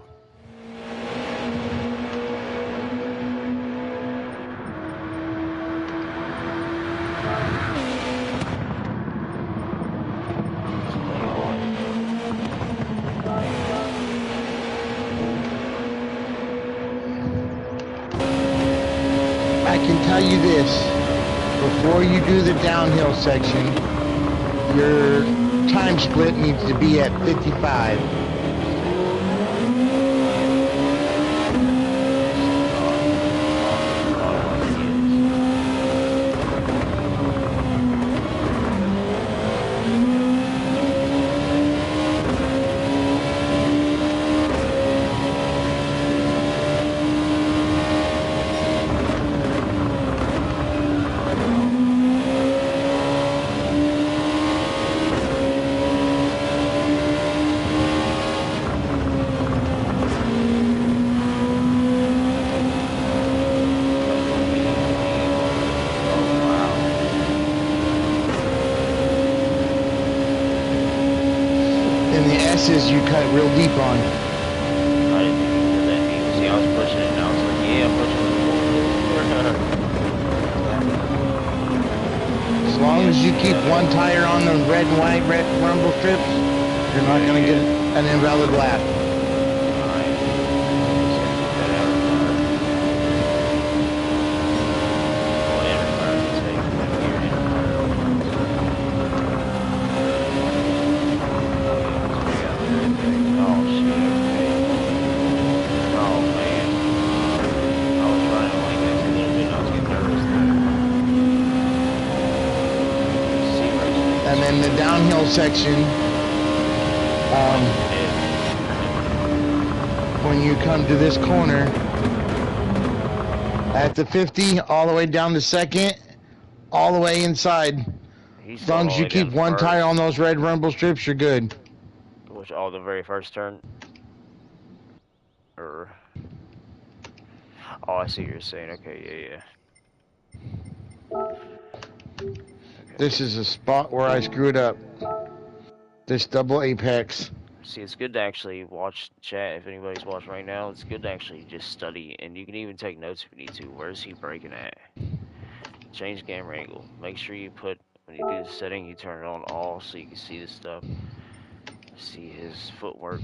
I can tell you this, before you do the downhill section, your time split needs to be at 55. S's you cut real deep on. I didn't think you did that. See, I was pushing it, and I was like, yeah, I'm pushing it. As long as you keep one tire on the red and white rumble strips, you're not going to get an invalid lap. And then the downhill section, when you come to this corner, at the 50, all the way down to second, all the way inside. As long as you keep one tire on those red rumble strips, you're good. Which, the very first turn? Oh, I see what you're saying. Okay, yeah. Okay. This is a spot where I screwed up. This double apex. See, it's good to actually watch chat. If anybody's watching right now, it's good to actually just study, and you can even take notes if you need to. Where's he braking at? Change camera angle. Make sure you put, when you do the setting, you turn it on all so you can see the stuff. See his footwork.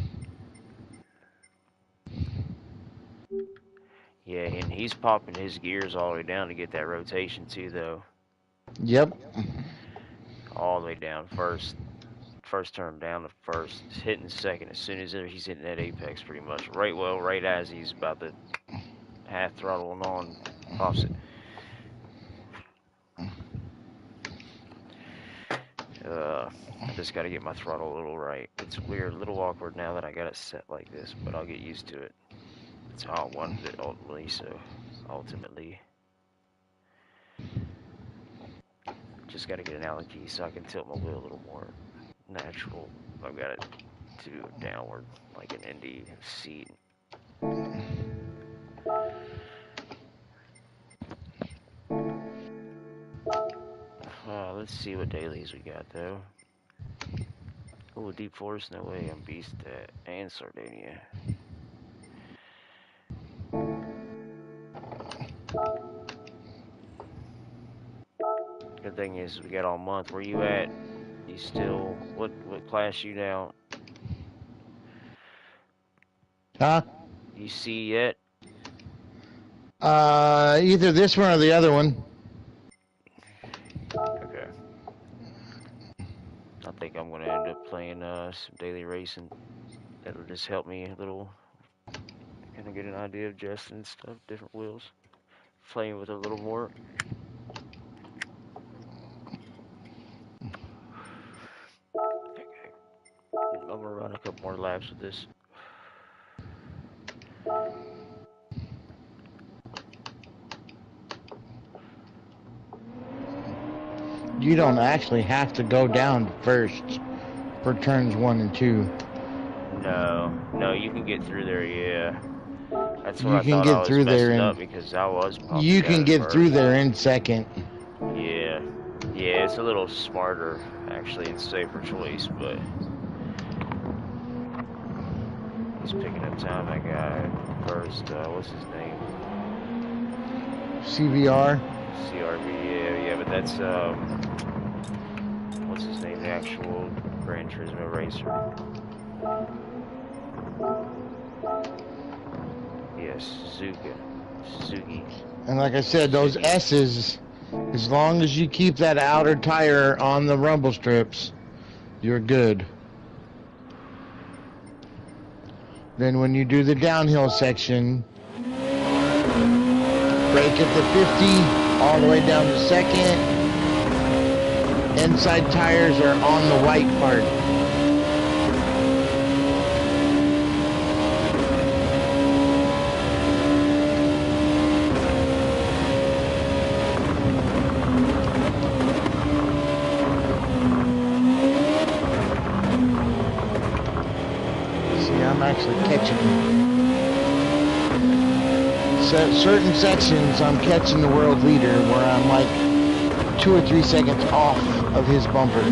Yeah, and he's popping his gears all the way down to get that rotation too, though. Yep. All the way down. First turn down to first, hitting second as soon as he's hitting that apex, pretty much. Right as he's about to half throttle and on, pops it. I just got to get my throttle a little right. It's weird, a little awkward now that I got it set like this, but I'll get used to it. That's how I wanted it ultimately, so ultimately. Just got to get an Allen key so I can tilt my wheel a little more natural. I've got it to downward, like an Indy seat. Let's see what dailies we got, though. Oh, Deep Forest, no way. I'm Beast and Sardinia. Good thing is we got all month. Where you at? You still, what class you now? Huh? You see yet? Either this one or the other one. Okay. I think I'm gonna end up playing some daily racing. That'll just help me a little, kind of get an idea of adjusting and stuff, different wheels, playing with it a little more. Okay. I'm gonna run a couple more laps with this. You don't actually have to go down first for turns 1 and 2. No, you can get through there, yeah. That's what You I can thought I get was through there messing up and because I was pumping you down can at get through first. there in second. Yeah, it's a little smarter, actually, and safer choice, but he's picking up time. That guy first, what's his name? CVR. CRV, yeah, but that's, what's his name? The actual Gran Turismo racer. Yes, Suzuki. And like I said, those S's, as long as you keep that outer tire on the rumble strips, you're good. Then when you do the downhill section, brake at the 50, all the way down to second. Inside tires are on the white part. I'm actually catching certain sections. I'm catching the world leader where I'm like 2 or 3 seconds off of his bumper,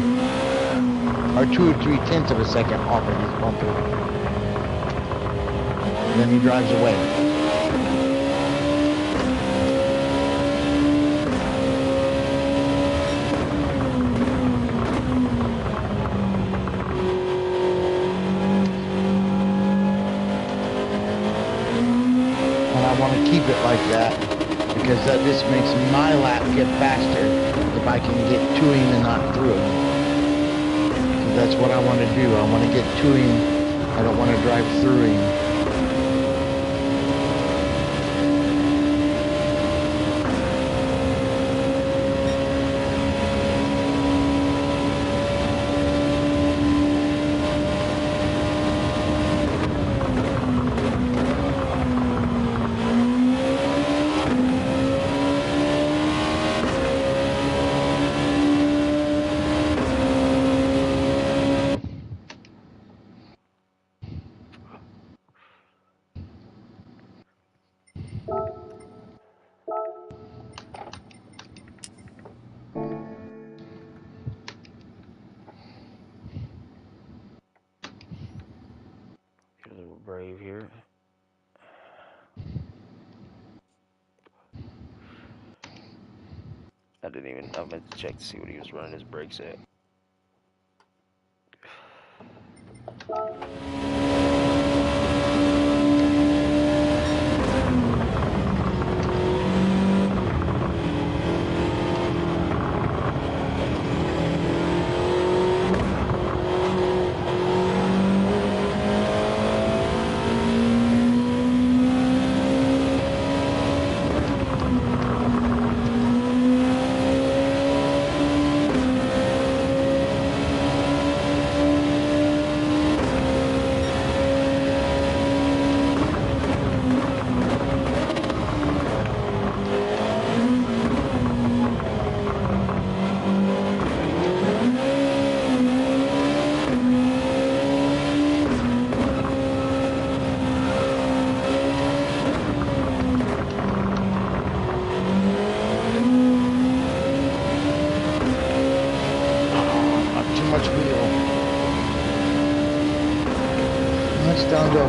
or 2 or 3/10 of a second off of his bumper. And then he drives away. Keep it like that because that just makes my lap get faster if I can get to him and not through him. So that's what I want to do. I want to get to him. I don't want to drive through him. Get a little brave here. I meant to check to see what he was running his brakes at.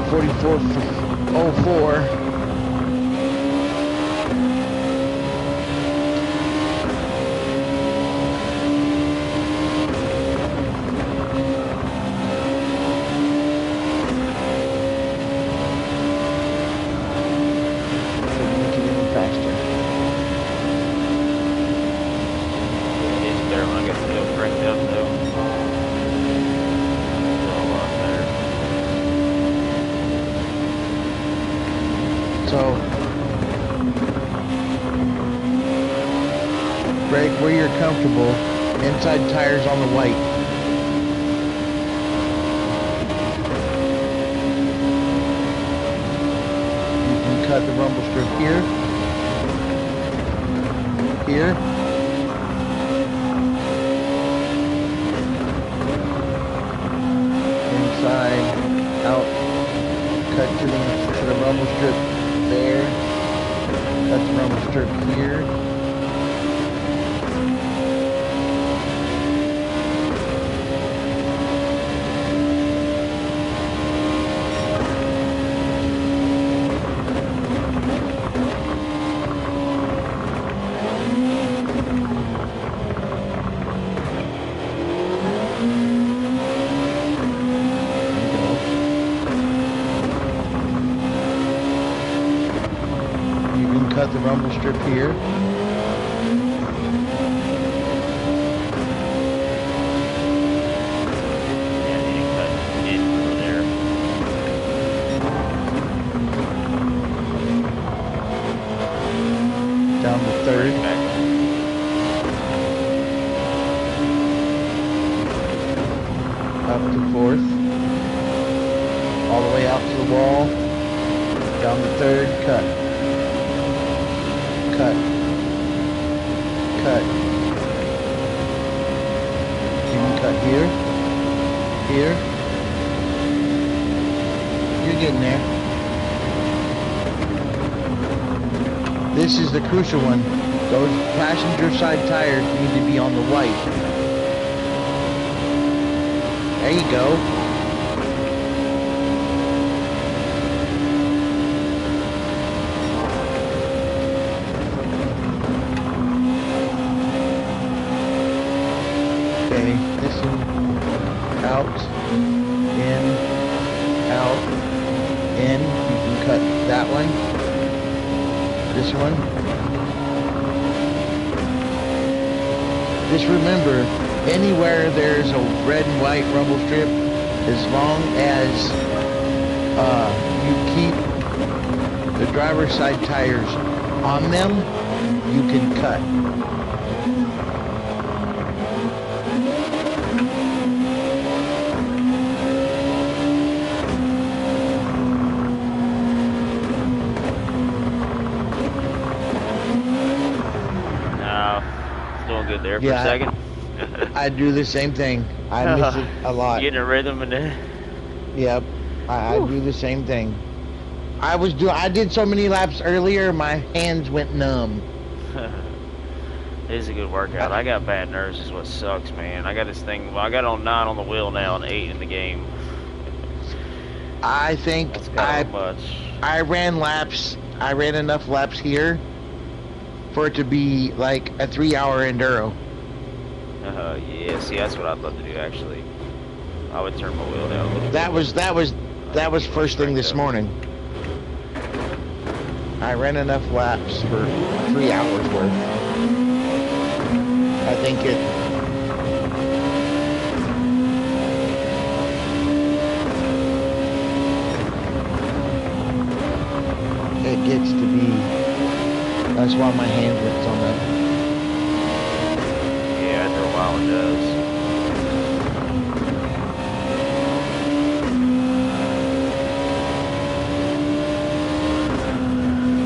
44.04. So, brake where you're comfortable. Inside tires on the white. You can cut the rumble strip here. Here. Inside, out. Cut to the rumble strip there. Cut the rumble strip here. Cut the rumble strip here. Yeah, you cut it over there. Down to third. Back. Up to fourth. All the way out to the wall. Down to third. Cut. Cut. Cut. You can cut here. Here. You're getting there. This is the crucial one. Those passenger side tires need to be on the white. There you go. This one, out, in, out, in. You can cut that one. This one. Just remember, anywhere there's a red and white rumble strip, as long as you keep the driver's side tires on them, you can cut. Good there for a second. I do the same thing. I miss it a lot. Getting a rhythm and then. Yep, I do the same thing. I did so many laps earlier, my hands went numb. It is a good workout. I got bad nerves, is what sucks, man. I got this thing. Well, I got on 9 on the wheel now and 8 in the game. I think I ran laps. I ran enough laps here for it to be like a 3-hour enduro. Yeah, see, that's what I'd love to do, actually. I would turn my wheel down a little bit. That was first thing this morning. I ran enough laps for 3 hours worth. I think it gets to be. That's why my hand gets on that. Yeah, after a while it does.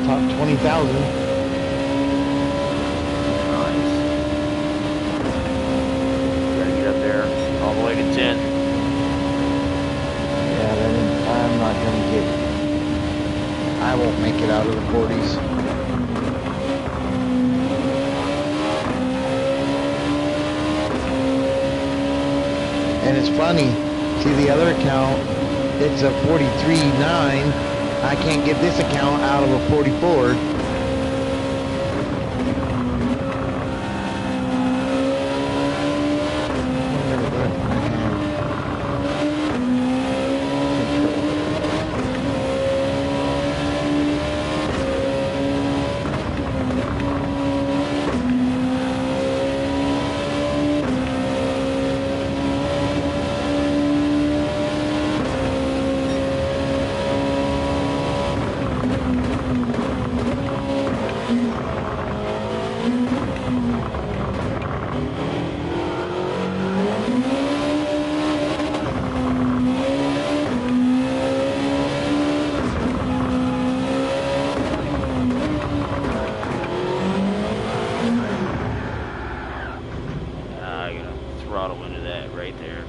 Top 20,000. Nice. Gotta get up there all the way to 10. Yeah, then I'm not gonna get. I won't make it out of the 40s. And it's funny, see the other account, it's a 43.9. I can't get this account out of a 44. Throttle into that right there.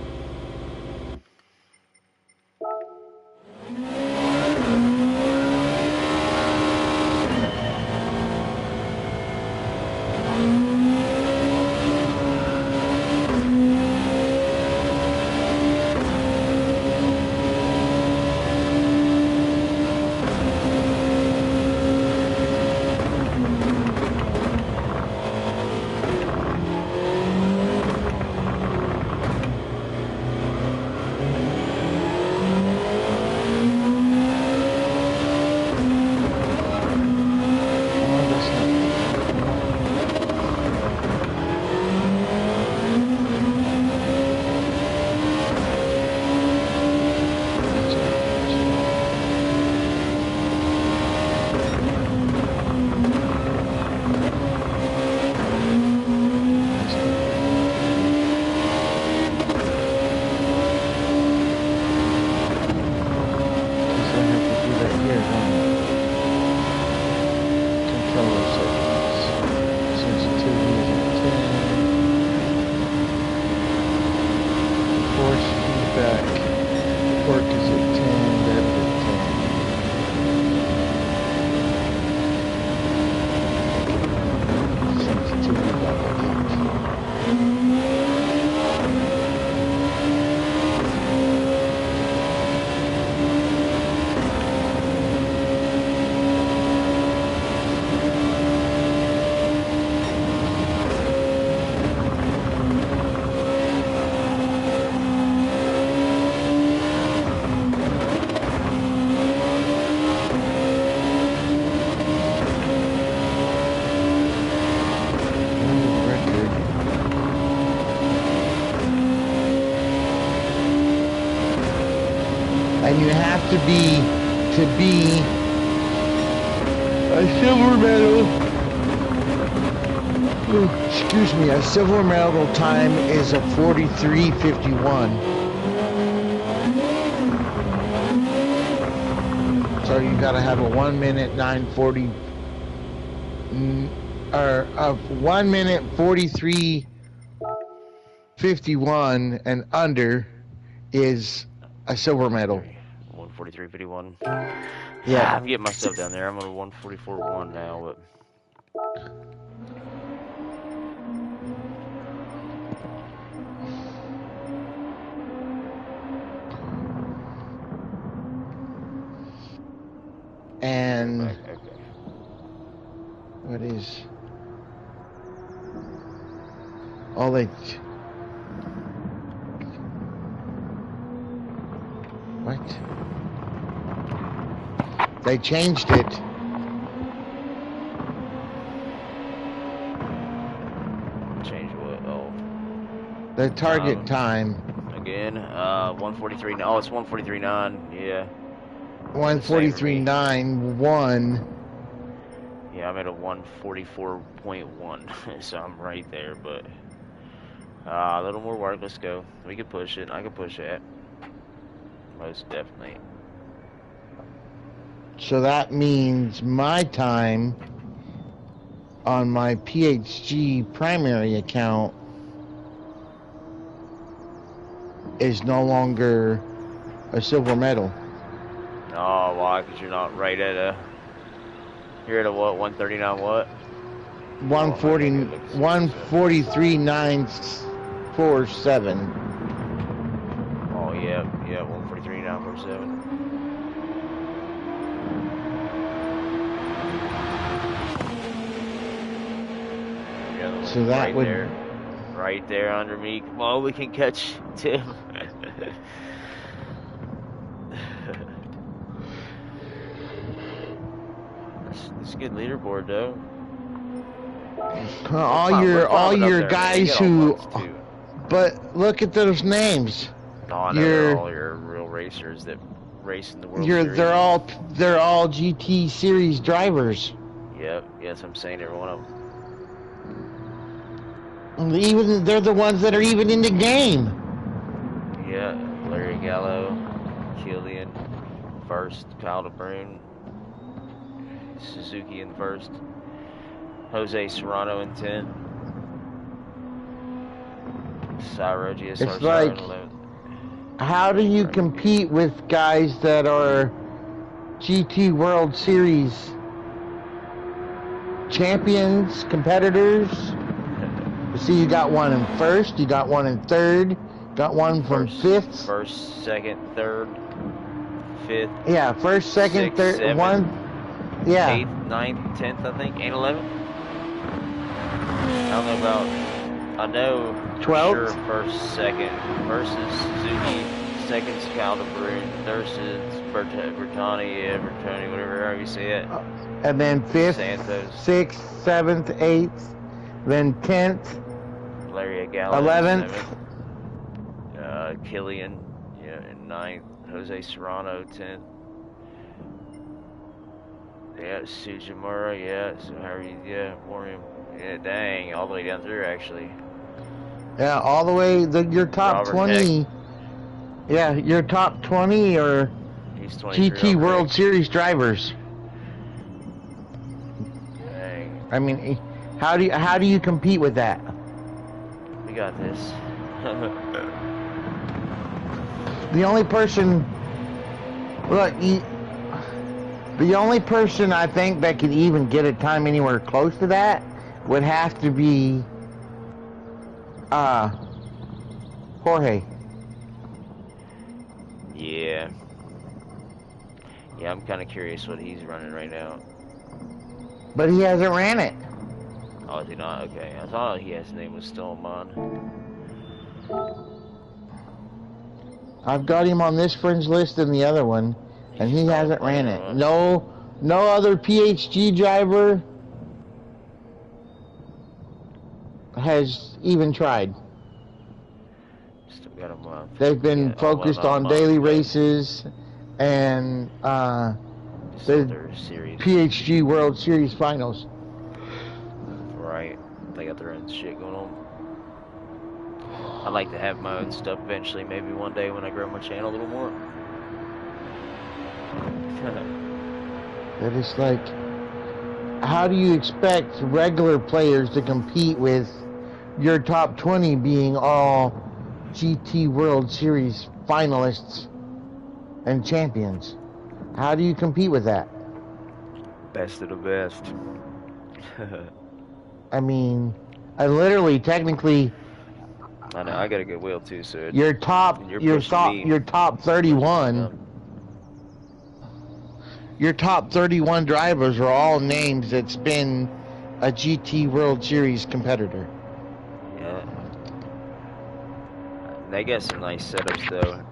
And you have to be a silver medal. Excuse me, a silver medal time is a 43:51. So you gotta have a 1 minute 9:40, or a 1 minute 43:51 and under is a silver medal. 143.51. Yeah. I'm getting myself down there. I'm on a 144.1 now, but. And Okay. what is all they? What? They changed it. Change what? Oh. The target time. Again, 143. Oh, it's 143.9. Yeah. 143.91. Yeah, I'm at a 144.1, so I'm right there. But a little more work. Let's go. We can push it. I can push it. Most definitely. So that means my time on my PHG primary account is no longer a silver medal. Oh, why? Because you're not right at a... You're at a what? 139 what? 143.947. Oh, yeah. Yeah, 143.9. 29.47. So that right would... there. Right there under me. Come on, we can catch Tim. It's a good leaderboard though. all your guys who... too. But look at those names. Oh, I know they're all your real racers that race in the World Series. They're all GT Series drivers. Yep, yes, I'm saying every one of them. Even they're the ones that are even in the game. Yeah, Larry Gallo, Killian, first, Kyle DeBruyne, Suzuki in first, Jose Serrano in 10, Cyro GSR It's like, in 11th. How do you compete with guys that are GT World Series champions, competitors? See, you got one in first, you got one in third, got one from fifth. First, second, third, fifth. Yeah, first, second, sixth, third, seventh, one. Yeah. 8th, 9th, 10th, I think, and 11th. I don't know about, I know 12th? Sure, first, second. First is Suzuki, second is Kyle DeBruyne, third is Bertani, whatever, however you say it. And then fifth, Santos. 6th, 7th, 8th, then 10th. Larry Gallo, 11th. Killian, yeah, in 9th. Jose Serrano, 10th. Yeah, Sujimura, yeah. So how are you? Yeah, Morium. Yeah, dang, all the way down through actually. Yeah, all the way. Your top Robert 20. Heck. Yeah, your top 20 are GT World Series drivers. Dang. I mean, how do you compete with that? We got this. The only person, look, the only person I think that could even get a time anywhere close to that would have to be Jorge. Yeah. Yeah, I'm kind of curious what he's running right now. But he hasn't ran it. Oh, is he not? Okay. I thought his name was still on. I've got him on this friends list and the other one, and he hasn't ran it. No other PHG driver has even tried. Still got him. They've been focused on daily races and the PHG World Series finals. Right. They got their own shit going on. I'd like to have my own stuff eventually, maybe one day when I grow my channel a little more. That is like, how do you expect regular players to compete with your top 20 being all GT World Series finalists and champions? How do you compete with that? Best of the best. I mean, I literally, technically, I know, I got a good wheel too, so your top 31. Your top 31 drivers are all names that's been a GT World Series competitor. Yeah. They got some nice setups though.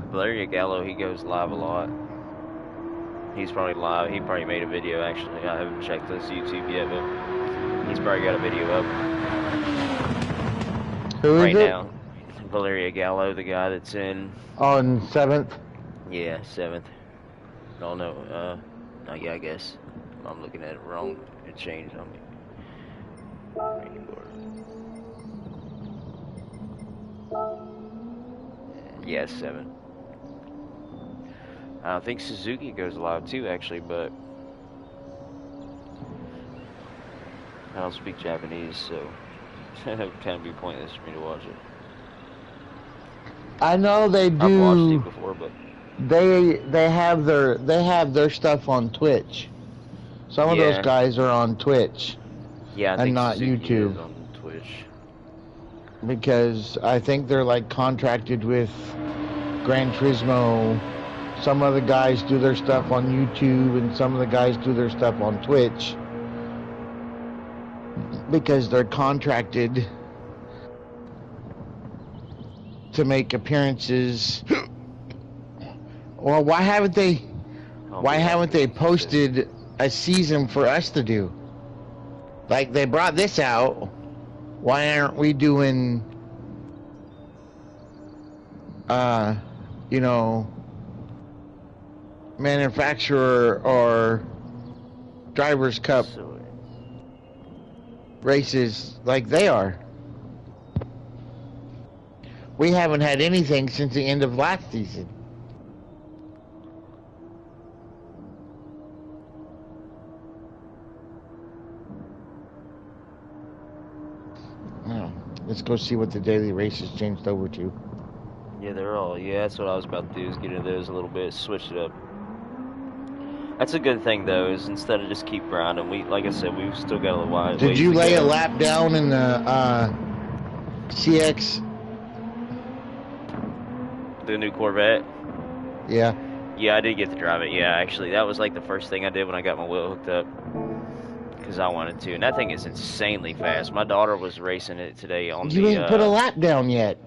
Valeria Gallo, he goes live a lot. He's probably live. He probably made a video actually. I haven't checked his YouTube yet, but he's probably got a video up. Who is right it? now. Valeria Gallo, the guy that's in. Oh, in 7th? Yeah, 7th. No, no, yeah, I guess. I'm looking at it wrong. It changed on me. Yeah, 7. I think Suzuki goes live too, actually, but I don't speak Japanese, so it would kind of be pointless for me to watch it. I know they do. I've watched it before, but they have their stuff on Twitch. Some of those guys are on Twitch. Yeah, I think and not Suzuki YouTube. is on Twitch. Because I think they're like contracted with Gran Turismo. Some of the guys do their stuff on YouTube, and some of the guys do their stuff on Twitch because they're contracted to make appearances. Well, why haven't they posted a season for us to do? Like, they brought this out. Why aren't we doing you know, manufacturer or drivers cup races like they are? We haven't had anything since the end of last season. Let's go see what the daily races changed over to. Yeah, that's what I was about to do, is get into those a little bit, switch it up. That's a good thing, though, is instead of just keep grinding, like I said, we've still got a little while. Did you lay a lap down in the CX? The new Corvette? Yeah. Yeah, I did get to drive it. Yeah, actually, that was like the first thing I did when I got my wheel hooked up. Because I wanted to. And that thing is insanely fast. My daughter was racing it today on You ain't put a lap down yet.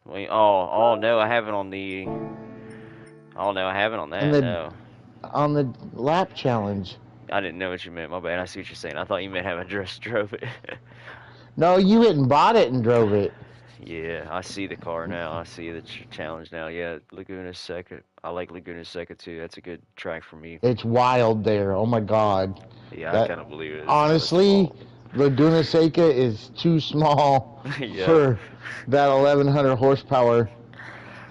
Oh, no, I haven't on the... Oh, no, I haven't on that, no. On the lap challenge. I didn't know what you meant. My bad. I see what you're saying. I thought you meant have I just drove it. No, you went and bought it and drove it. Yeah, I see the car now. I see the challenge now. Yeah, Laguna Seca. I like Laguna Seca too. That's a good track for me. It's wild there. Oh my God. Yeah, I kind of believe it. Honestly, Laguna Seca is too small for that 1,100 horsepower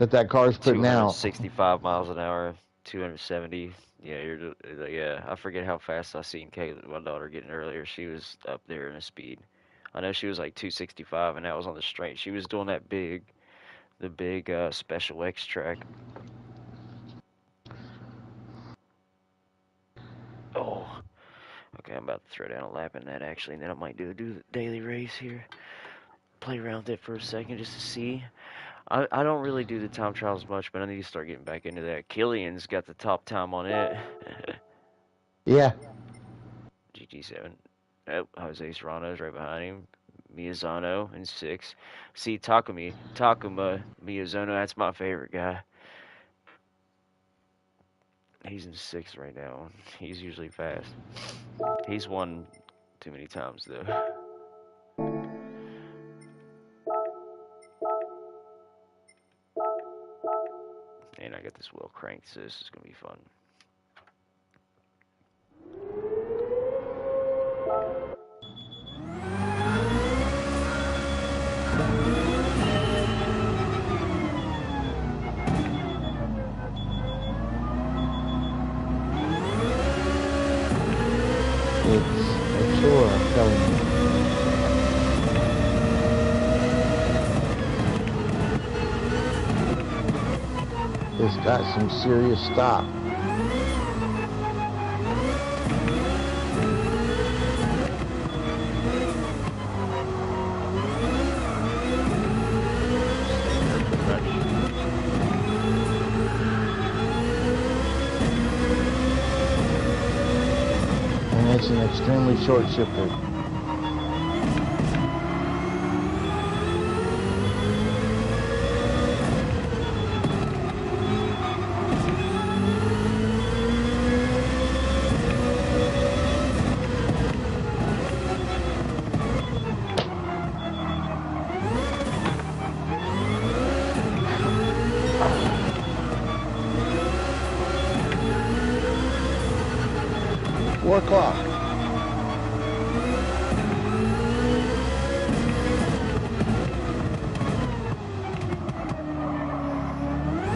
that car is putting out. 265 miles an hour, 270. Yeah, I forget how fast I seen Kayla, my daughter, getting earlier. She was up there in a speed. I know she was like 265, and that was on the straight. She was doing the big Special X track. Oh, okay, I'm about to throw down a lap in that, actually, and then I might do the daily race here. Play around with it for a second just to see. I don't really do the time trials much, but I need to start getting back into that. Killian's got the top time on it. Yeah. GT7. Oh, Jose Serrano's right behind him. Miyazano in 6th. See, Takuma Miyazano, that's my favorite guy. He's in 6th right now. He's usually fast. He's won too many times, though. And I got this wheel cranked, so this is going to be fun. It's a tour, I'm telling you. It's got some serious stop. And it's an extremely short shifter. O'clock.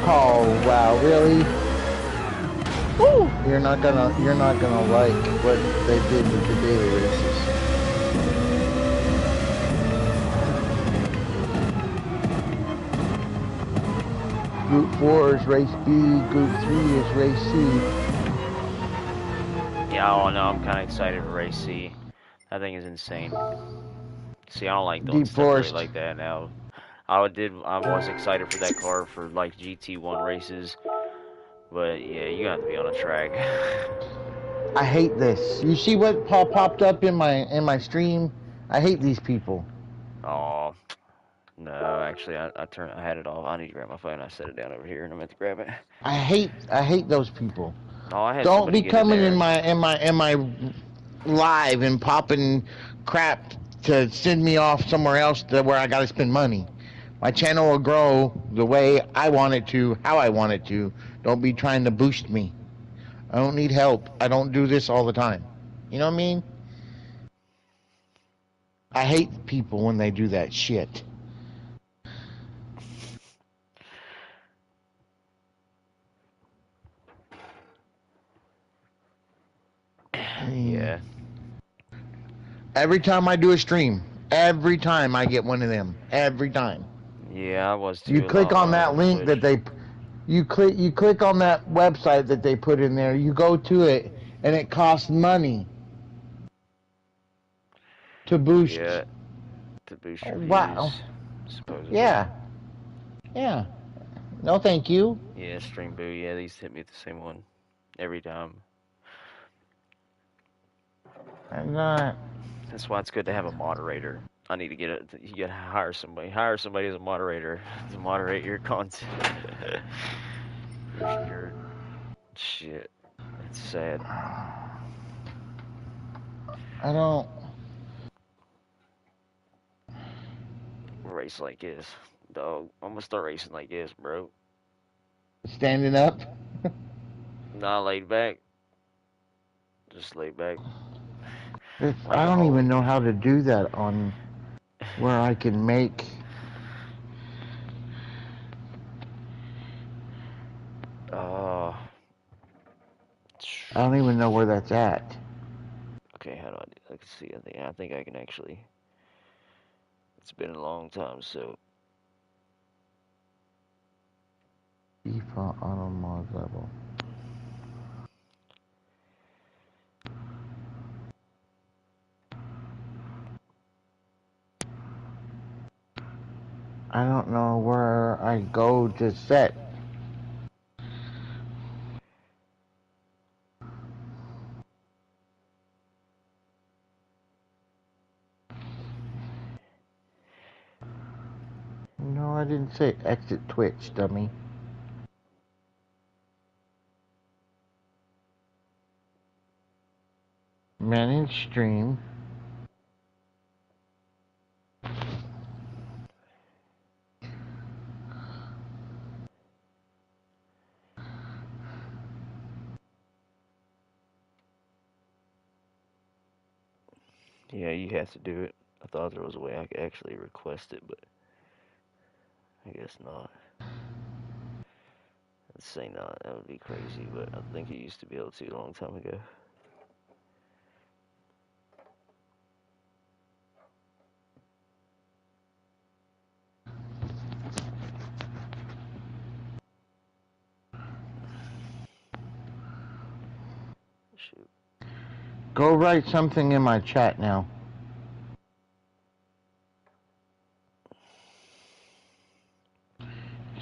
Oh wow, really? Woo! You're not gonna like what they did with the daily races. Group 4 is race B, Group 3 is race C. Yeah, oh no, I'm kind of excited for race C. That thing is insane. See, I don't like doing stuff really like that now. I was excited for that car for like GT1 races, but yeah, you have to be on a track. I hate this. You see what popped up in my stream? I hate these people. Oh no, actually, I had it off. I need to grab my phone. I set it down over here, and I meant to grab it. I hate those people. Oh, I had Don't somebody be get in coming in there. my live and popping crap to send me off somewhere else to where I got to spend money. My channel will grow the way I want it to, how I want it to. Don't be trying to boost me. I don't need help. I don't do this all the time. You know what I mean? I hate people when they do that shit. I mean, Yeah, every time I do a stream, every time I get one of them. Every time. yeah, I was You too a click lot when on I was that on link Twitch. that you click on that website that they put in there. You go to it, and it costs money to boost. Yeah, to boost your views, Wow. supposedly. Yeah. Yeah. No, thank you. Yeah, Stream Boo. Yeah, these hit me with the same one every time. I'm not. That's why it's good to have a moderator. I need to get it. You gotta hire somebody. Hire somebody as a moderator to moderate your content. your shit. It's sad. I don't. Race like this, dog. I'm gonna start racing like this, bro. Standing up. Not laid back. Just laid back, I like a don't even hog. know how to do that on where I can make. Uh, I don't even know where that's at. okay. How do I do? I can see. I think I can actually. It's been a long time, so Default auto mod level. I don't know where I go to set. No, I didn't say exit Twitch, dummy. Manage stream. yeah, you have to do it. I thought there was a way I could actually request it, but I guess not. Let's say not. That would be crazy, but I think you used to be able to a long time ago. Shoot. Go write something in my chat now.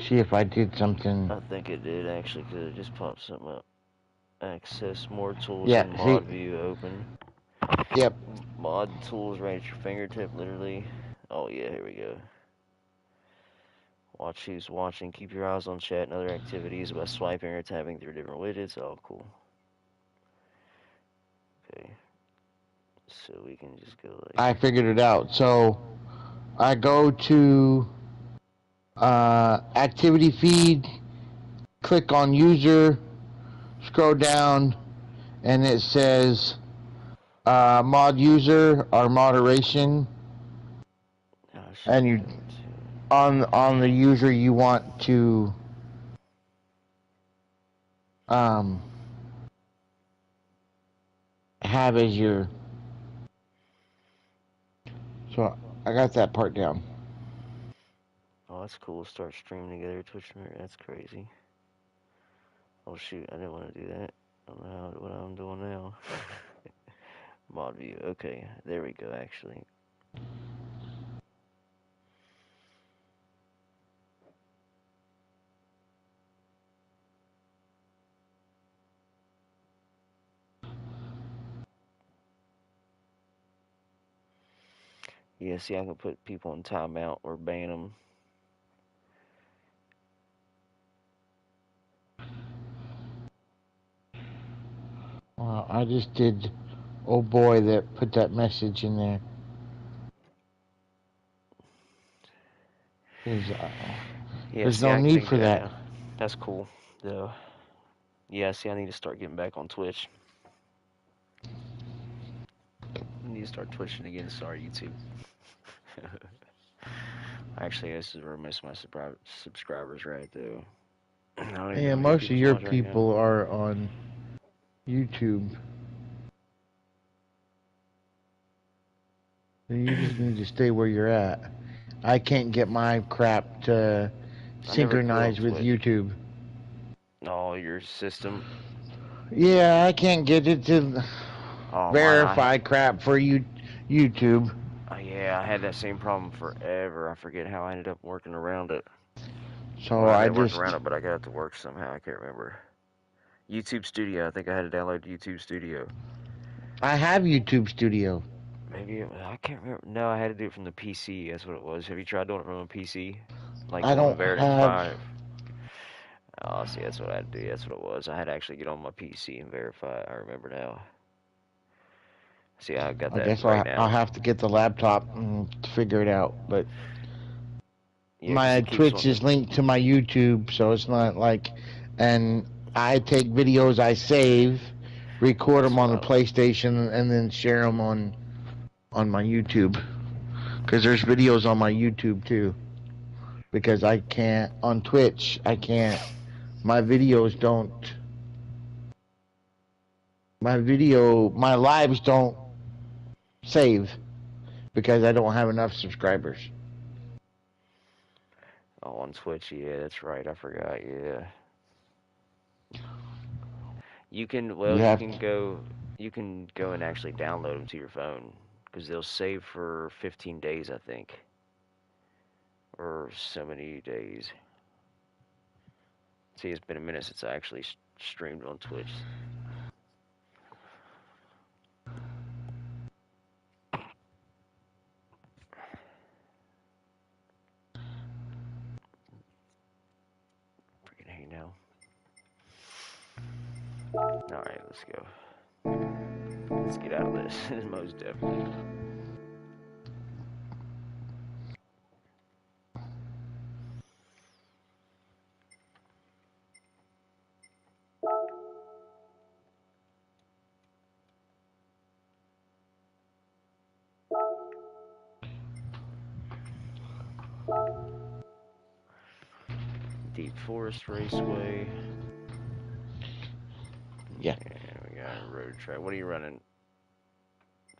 See if I did something. I think it did actually, because it just popped something up. Access more tools Yeah, in see? mod view open. Yep. Mod tools right at your fingertip, literally. Oh yeah, here we go. Watch who's watching. Keep your eyes on chat and other activities by swiping or tapping through different widgets. Oh, cool. Okay. So we can just go like. I figured it out. So I go to activity feed, click on user, scroll down, and it says mod user or moderation, Oh shit, and you that one too. on the user you want to um, have as your. So I got that part down. Oh, that's cool. Start streaming together. Twitch. That's crazy. Oh shoot, I didn't want to do that. I don't know what I'm doing now. Mod view. Okay, there we go. Actually, Yeah, see, I can put people in timeout or ban them. Well, I just did. Oh boy, that put that message in there. Yeah, There's see, no I need can for do that that. now. That's cool, though. Yeah, see, I need to start getting back on Twitch. I need to start twitching again. Sorry, YouTube. Actually, this is where most of my subscribers right though. I don't even know Yeah, how many most of people's your watching right now. people are on YouTube. You just need to stay where you're at. I can't get my crap to I never quit on synchronize with Twitch. YouTube. Oh, your system. Yeah, I can't get it to Oh, verify crap for YouTube. yeah, I had that same problem forever. I forget how I ended up working around it. So Well, I I didn't work around just it, but I got it to work somehow. I can't remember. YouTube Studio. I think I had to download YouTube Studio. I have YouTube Studio. Maybe I can't remember. No, I had to do it from the PC. That's what it was. Have you tried doing it from a PC? Like I going to don't Veritone have 5? Oh, see, that's what I had to do. That's what it was. I had to actually get on my PC and verify. I remember now. See, I got I that guess right I'll now. have to get the laptop and figure it out. But Yeah, 'cause my it keeps Twitch wanting is linked to my YouTube, so it's not like. And I take videos I save, record That's them what on the I like. PlayStation, and then share them on my YouTube. Because there's videos on my YouTube too. Because I can't on Twitch. I can't. My videos don't. My lives don't save because I don't have enough subscribers. Oh, on Twitch, yeah, that's right. I forgot. Yeah, you can. Well, You have to. You can go and actually download them to your phone because they'll save for 15 days, I think, or so many days. See, it's been a minute since I actually streamed on Twitch. Freaking hey now. All right, let's go. Let's get out of this. Most definitely. Deep Forest Raceway. Yeah. And we got a road track. What are you running?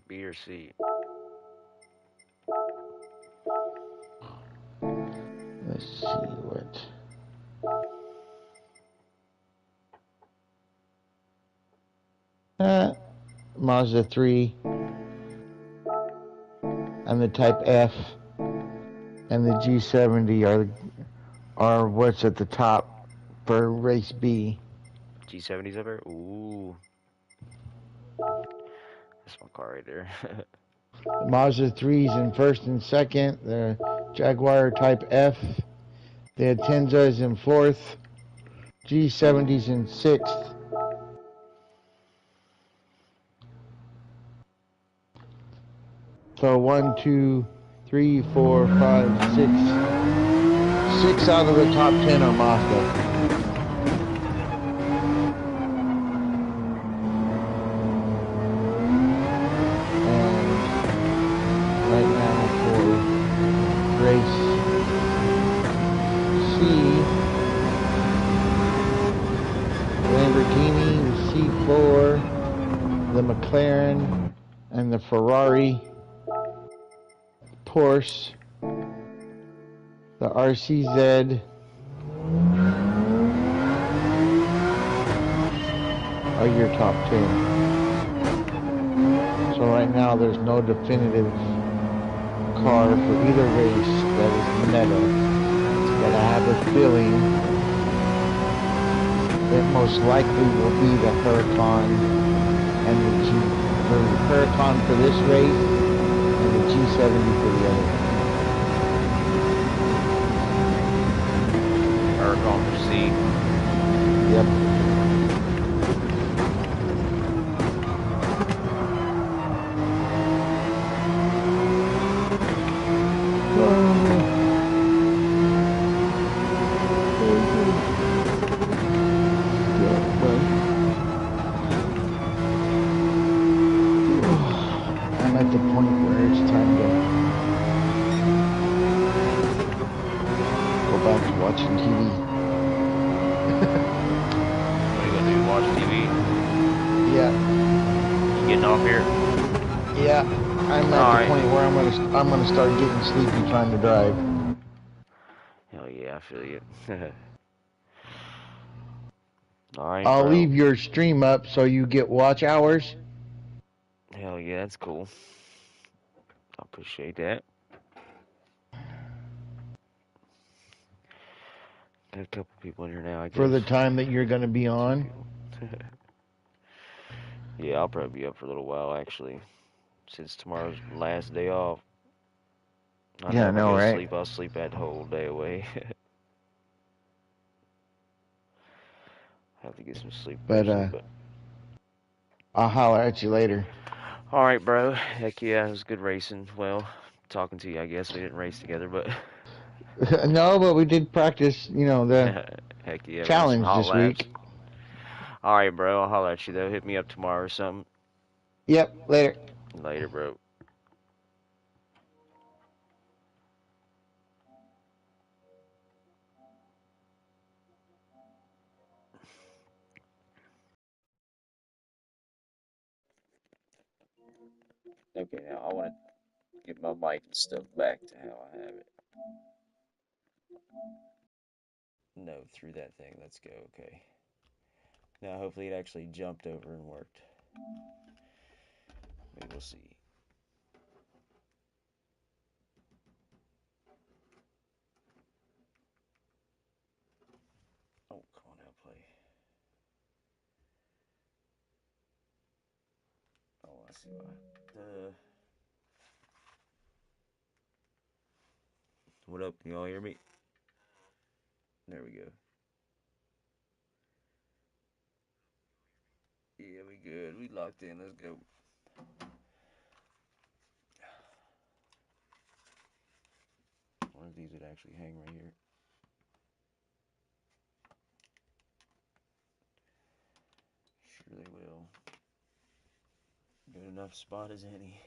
B or C? Let's see what. Mazda 3 and the Type F and the G70 are what's at the top for race B. G70's over? Ooh. That's my car right there. The Mazda 3's in first and second. The Jaguar Type F. The Atenza is in fourth. G70's in sixth. So 1, 2, 3, 4, 5, 6. 6 out of the top 10 are Mazda. Right now for race C, Lamborghini, the C4, the McLaren, and the Ferrari, Porsche, the RCZ, are your top 10. So right now there's no definitive car for either race that is meta. But I have a feeling it most likely will be the Huracan and the Huracan for this race and the G70 for the other. Or going for C. Yep. I'm at the point where it's time to go back to watching TV. What are you gonna do? Watch TV? Yeah. You getting off here? Yeah. I'm at the point where I'm gonna start getting sleepy trying to drive. Hell yeah, I feel you. Alright, I'll bro. leave your stream up so you get watch hours. Hell yeah, that's cool. I appreciate that. Got a couple people in here now, I guess. For the time that you're gonna be on. Yeah, I'll probably be up for a little while, actually. Since tomorrow's last day off. I know if I go to sleep, I'll sleep that whole day away. Have to get some sleep personally, but I'll holler at you later. Alright, bro. Heck yeah, it was good racing. Well, talking to you, I guess. We didn't race together, but no, but we did practice, you know, the heck yeah, challenge hot this laps. week. Alright, bro. I'll holler at you, though. Hit me up tomorrow or something. Yep, later. Later, bro. Okay, now I want to get my mic and stuff back to how I have it. No, through that thing. Let's go. Okay. Now, hopefully it actually jumped over and worked. Maybe we'll see. Oh, come on now, play. Oh, I see why. What up? Can y'all hear me? There we go. Yeah, we good. We locked in. Let's go. One of these would actually hang right here. Sure they will. Good enough spot as any.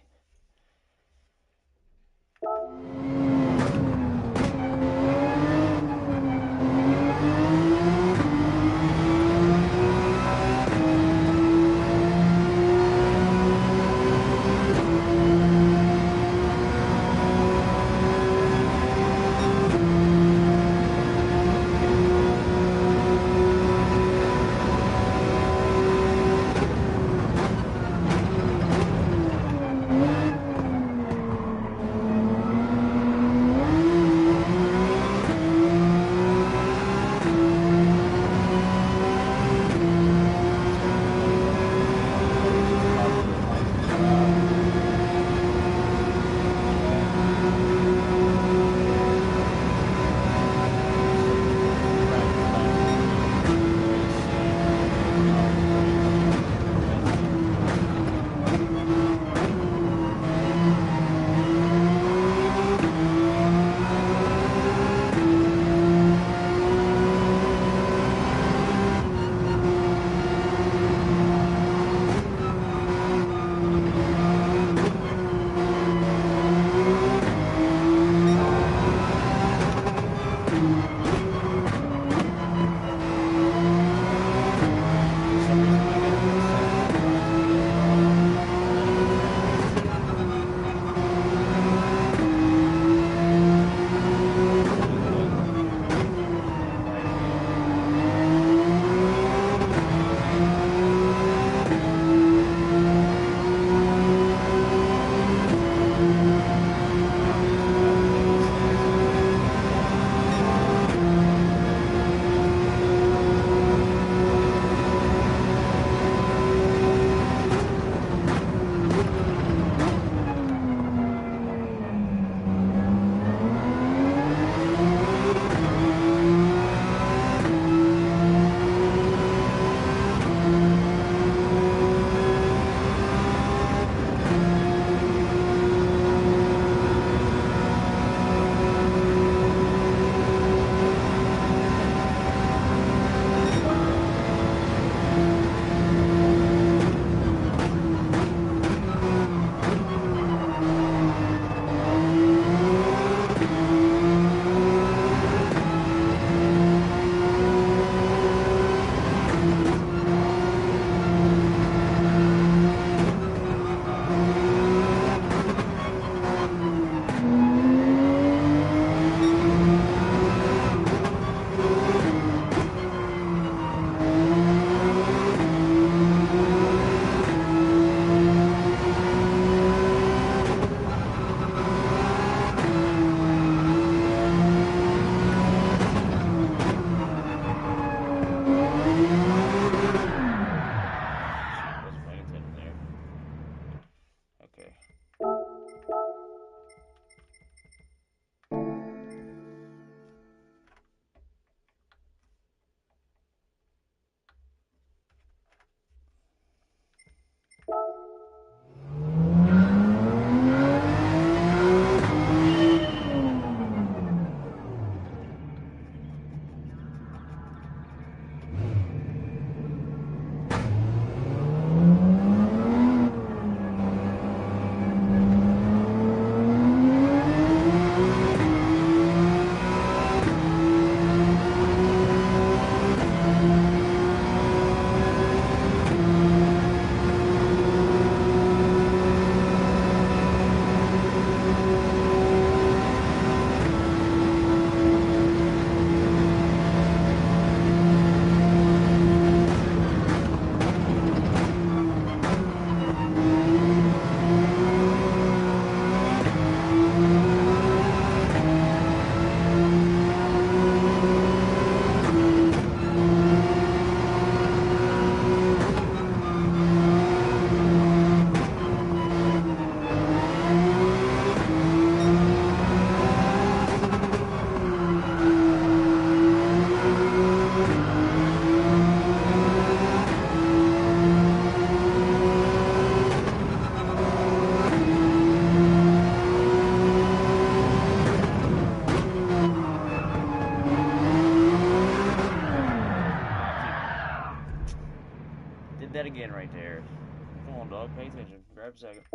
Grab a second.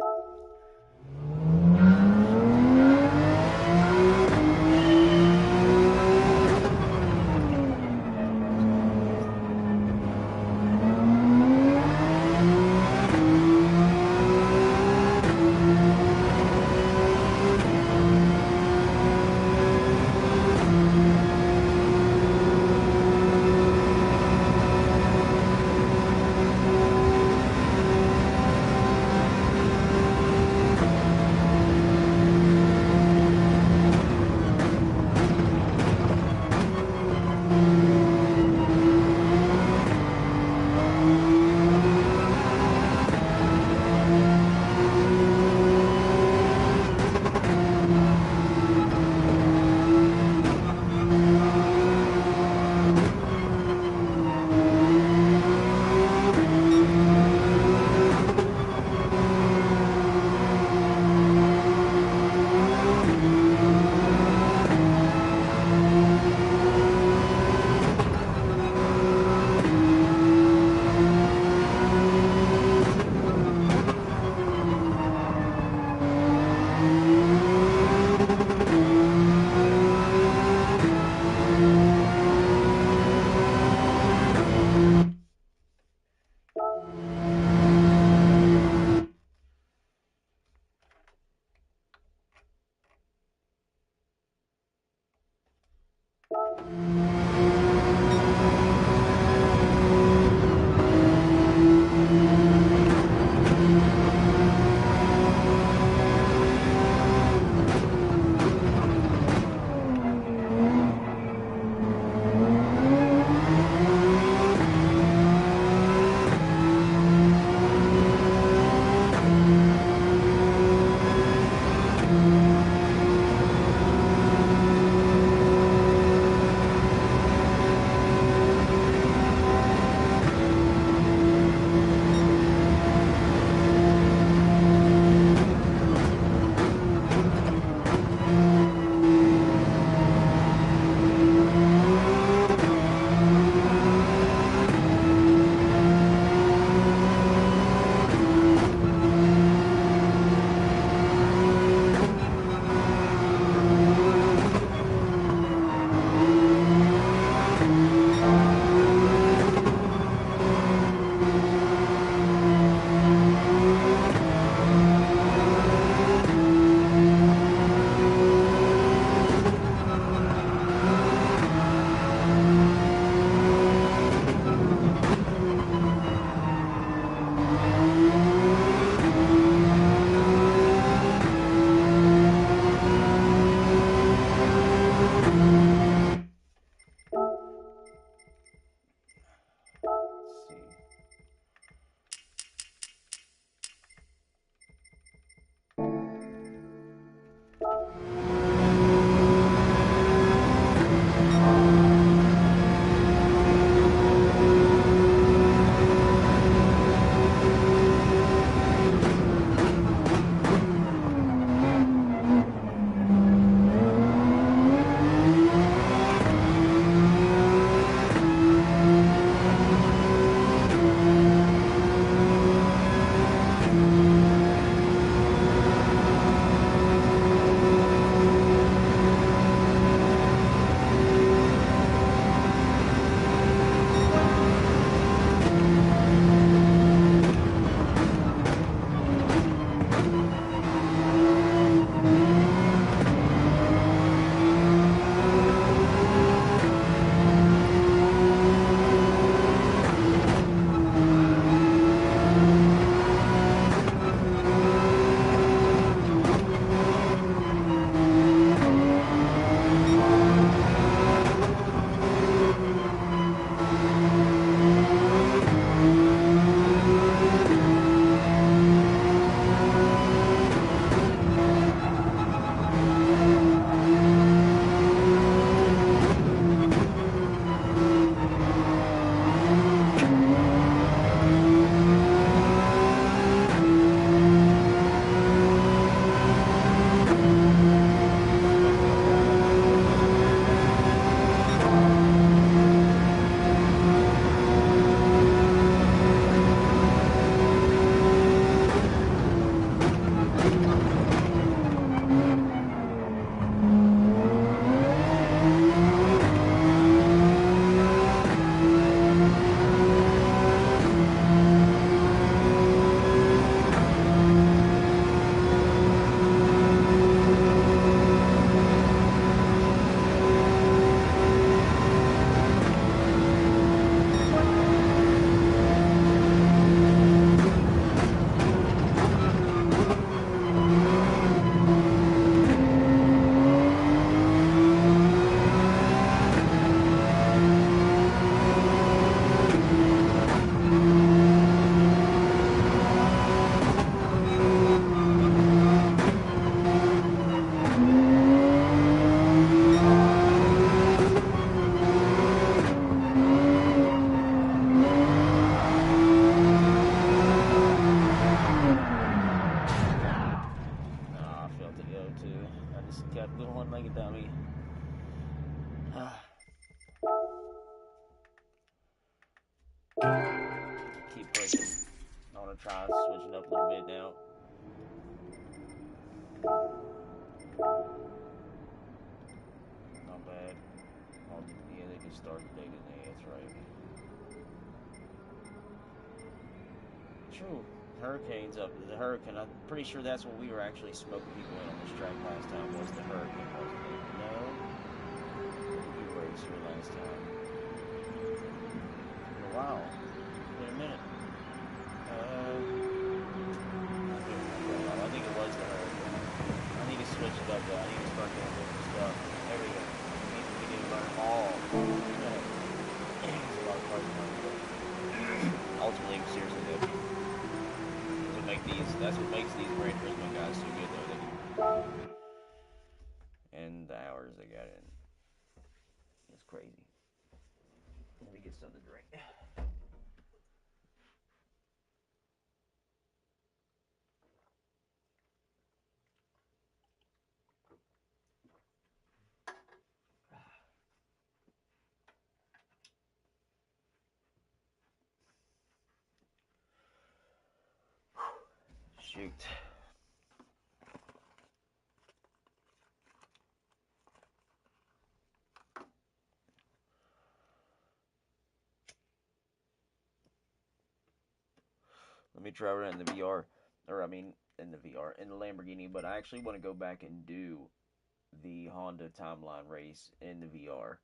want to make a dummy. Keep pushing. I want to try switching up a little bit now. Not bad. Yeah, they just started digging. Yeah, that's right. True. Hurricane's up. The hurricane. I'm pretty sure that's what we were actually smoking people in on this track last time. Was the hurricane, wasn't it? No. We were here last time. It's been a while. It's been a minute. I think it was the hurricane. I need to switch it up though. I need to start doing different stuff. There we go. We need to run them all. There's a lot of cars coming. Ultimately, seriously though. That's what makes these Gran Turismo guys so good though. And the hours they got in. It's crazy. Let me get something to drink. Shoot. Let me try running the VR, or I mean, in the Lamborghini, but I actually want to go back and do the Honda timeline race in the VR.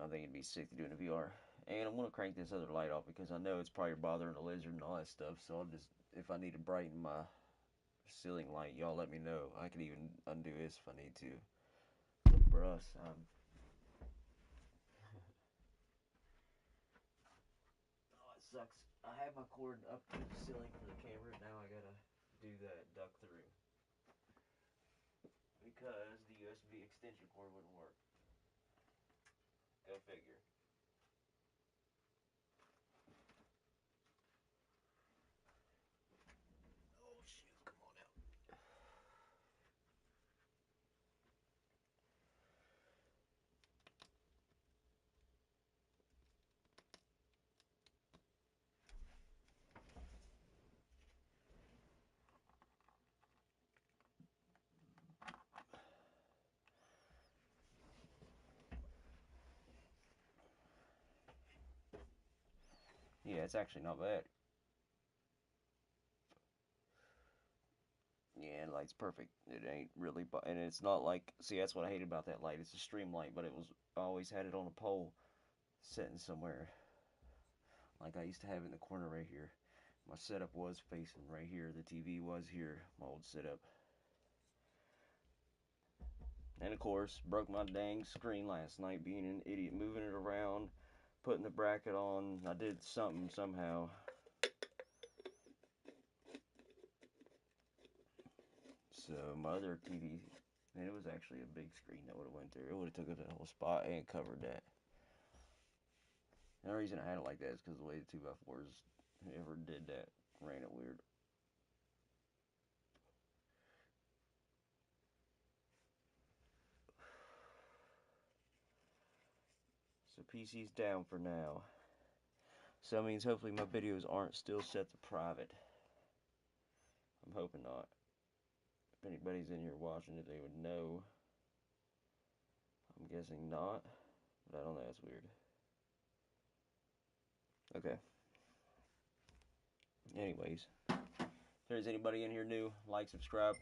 I think it'd be sick to do in the VR. And I'm going to crank this other light off because I know it's probably bothering the lizard and all that stuff, so I'll just, if I need to brighten my ceiling light, y'all let me know. I can even undo this if I need to. But for us, oh, it sucks. I have my cord up to the ceiling for the camera. Now I gotta do that duck through because the USB extension cord wouldn't work. Go figure. Oh shoot! Come on out. Yeah, it's actually not bad. Yeah, the light's perfect. It ain't really, and it's not like, see, that's what I hate about that light. It's a stream light, but I always had it on a pole, sitting somewhere. Like I used to have it in the corner right here. My setup was facing right here. The TV was here, my old setup. And of course, broke my dang screen last night being an idiot, moving it around, putting the bracket on. I did something somehow. So my other TV, and it was actually a big screen that would have went there. It would have took up that whole spot and covered that. And the reason I had it like that is because the way the 2x4s ever did that ran it weird. So PC's down for now. So that means hopefully my videos aren't still set to private. I'm hoping not. If anybody's in here watching it, they would know. I'm guessing not, but I don't know, that's weird. Okay. Anyways, if there's anybody in here new, like, subscribe,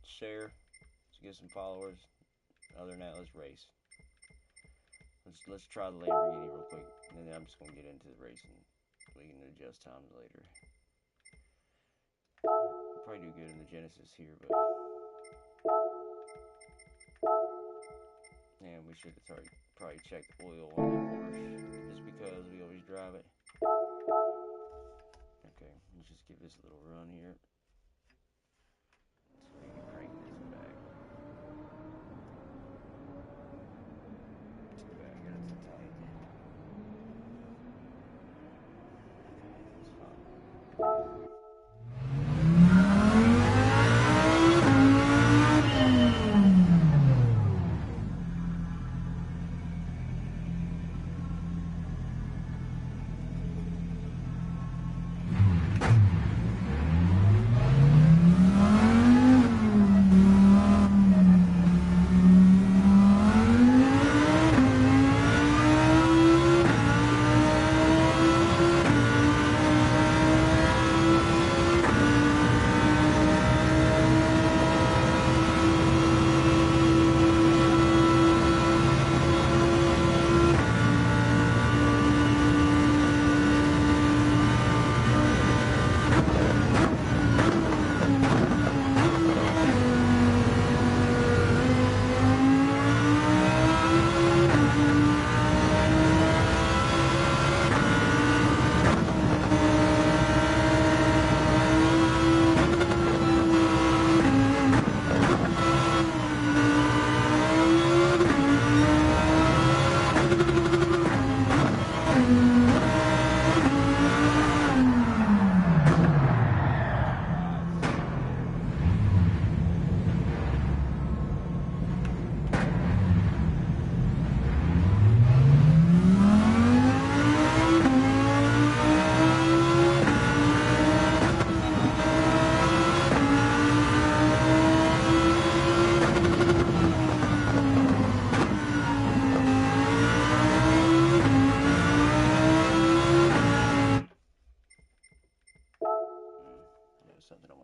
share, to get some followers. Other than that, let's race. Let's try the Lamborghini real quick, and then I'm just gonna get into the racing. We can adjust times later. We'll probably do good in the Genesis here, but and we should probably check the oil on the Porsche, just because we always drive it. Okay, let's just give this a little run here. So we can crank this back. Too bad I got it too tight. Okay, that's fine.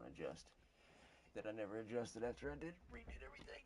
to adjust that I never adjusted after I redid everything.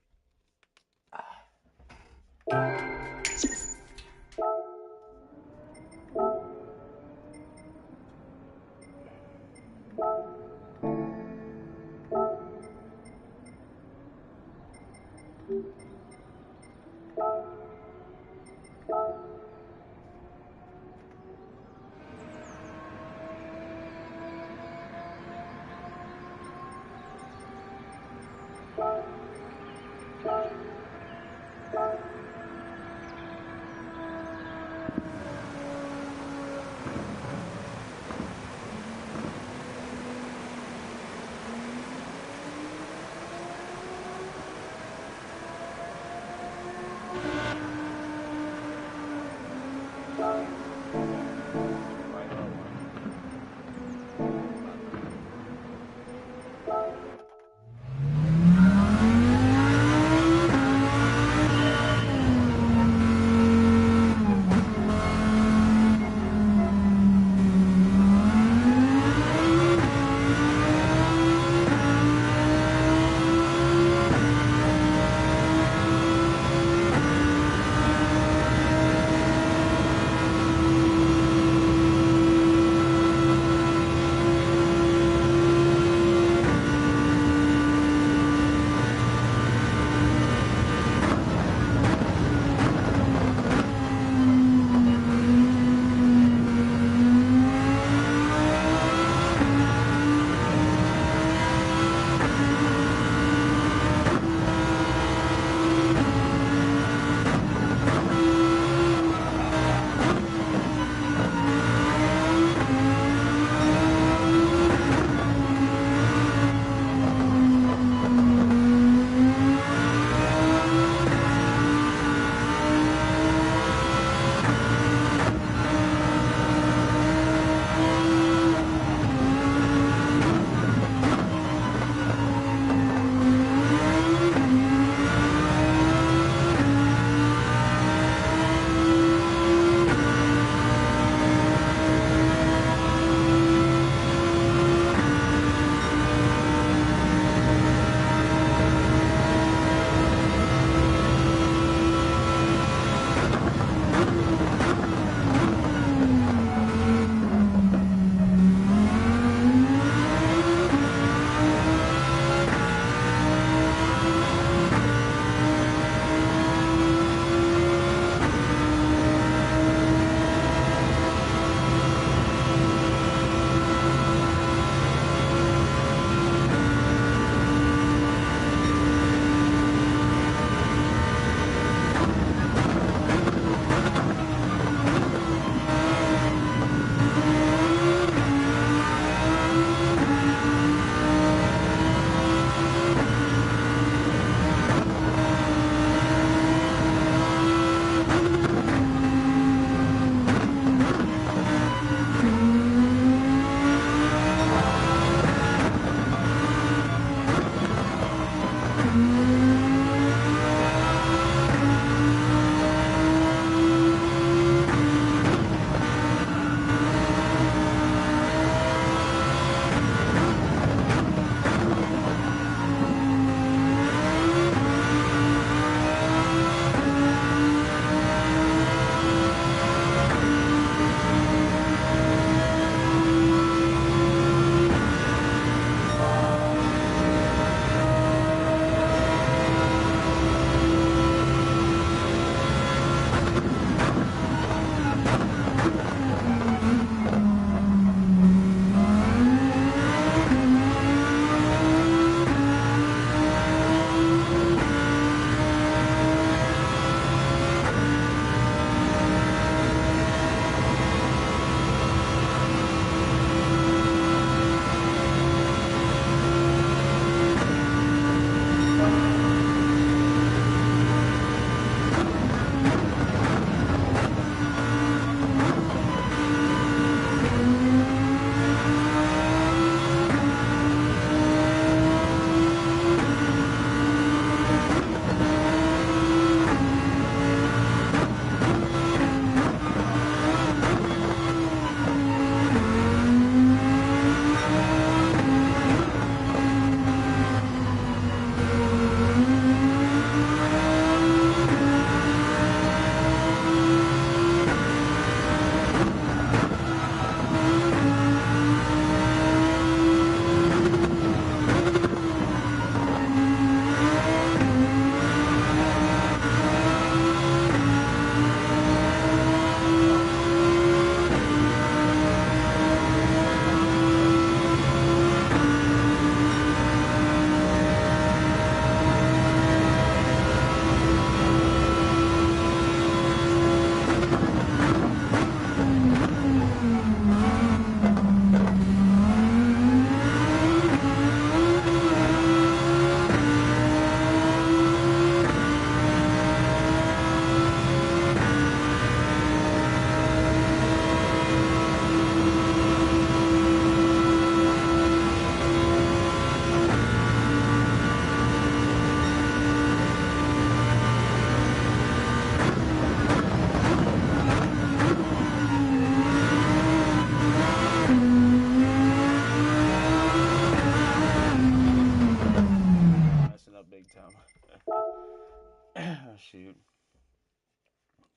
Shoot.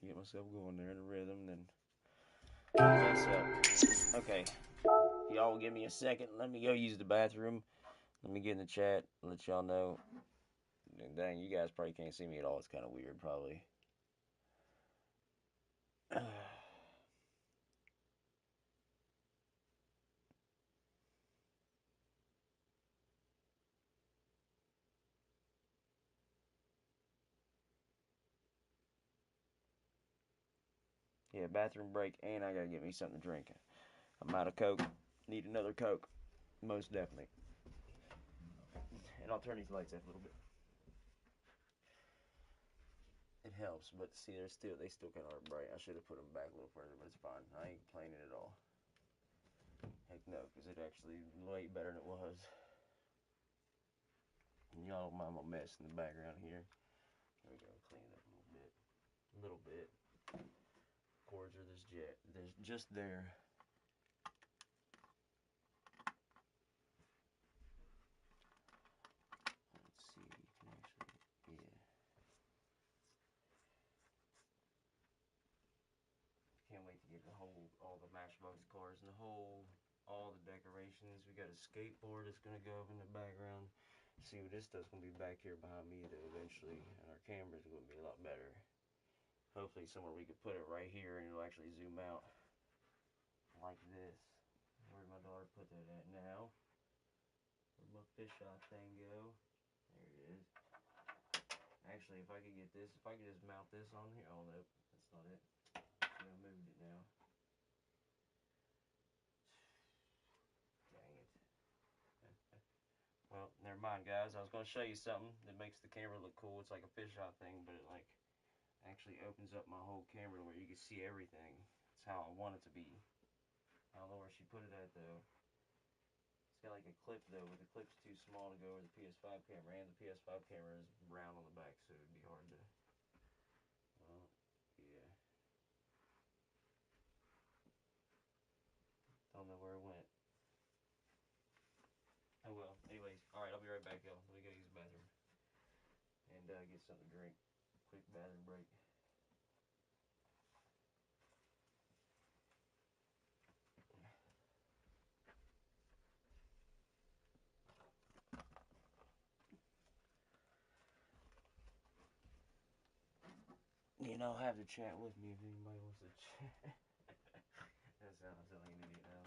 Get myself going there in a rhythm, then mess up. Okay. Y'all give me a second. Let me go use the bathroom. Let me get in the chat and let y'all know. And dang, you guys probably can't see me at all. It's kind of weird, probably. Yeah, bathroom break, and I gotta get me something to drink. I'm out of Coke. Need another Coke. Most definitely. And I'll turn these lights up a little bit. It helps, but see, they still kind of are bright. I should have put them back a little further, but it's fine. I ain't complaining at all. Heck no, because it actually way better than it was. And y'all don't mind my mess in the background here. There we go, clean it up a little bit. A little bit. Cords are there's just there. Let's see, you can actually, yeah. Can't wait to get all the Matchbox cars and all the decorations. We got a skateboard that's gonna go up in the background. See what this stuff's gonna be back here behind me though eventually, and our camera's gonna be a lot better. Hopefully somewhere we could put it right here and it'll actually zoom out like this. Where'd my daughter put that at now? Where'd my fisheye thing go? There it is. Actually, if I could get this, if I could just mount this on here. Oh, nope, that's not it. See, I moved it now. Dang it. Well, never mind, guys. I was going to show you something that makes the camera look cool. It's like a fisheye thing, but it like actually opens up my whole camera where you can see everything. That's how I want it to be. I don't know where she put it at though. It's got like a clip though, but the clip's too small to go over the PS5 camera, and the PS5 camera is round on the back, so it'd be hard to. Well, yeah. Don't know where it went. Oh well. Anyways, all right. I'll be right back, y'all. Let me go use the bathroom and get something to drink. Quick bathroom break. You know, have the chat with me if anybody wants to chat. That sounds like an idiot now.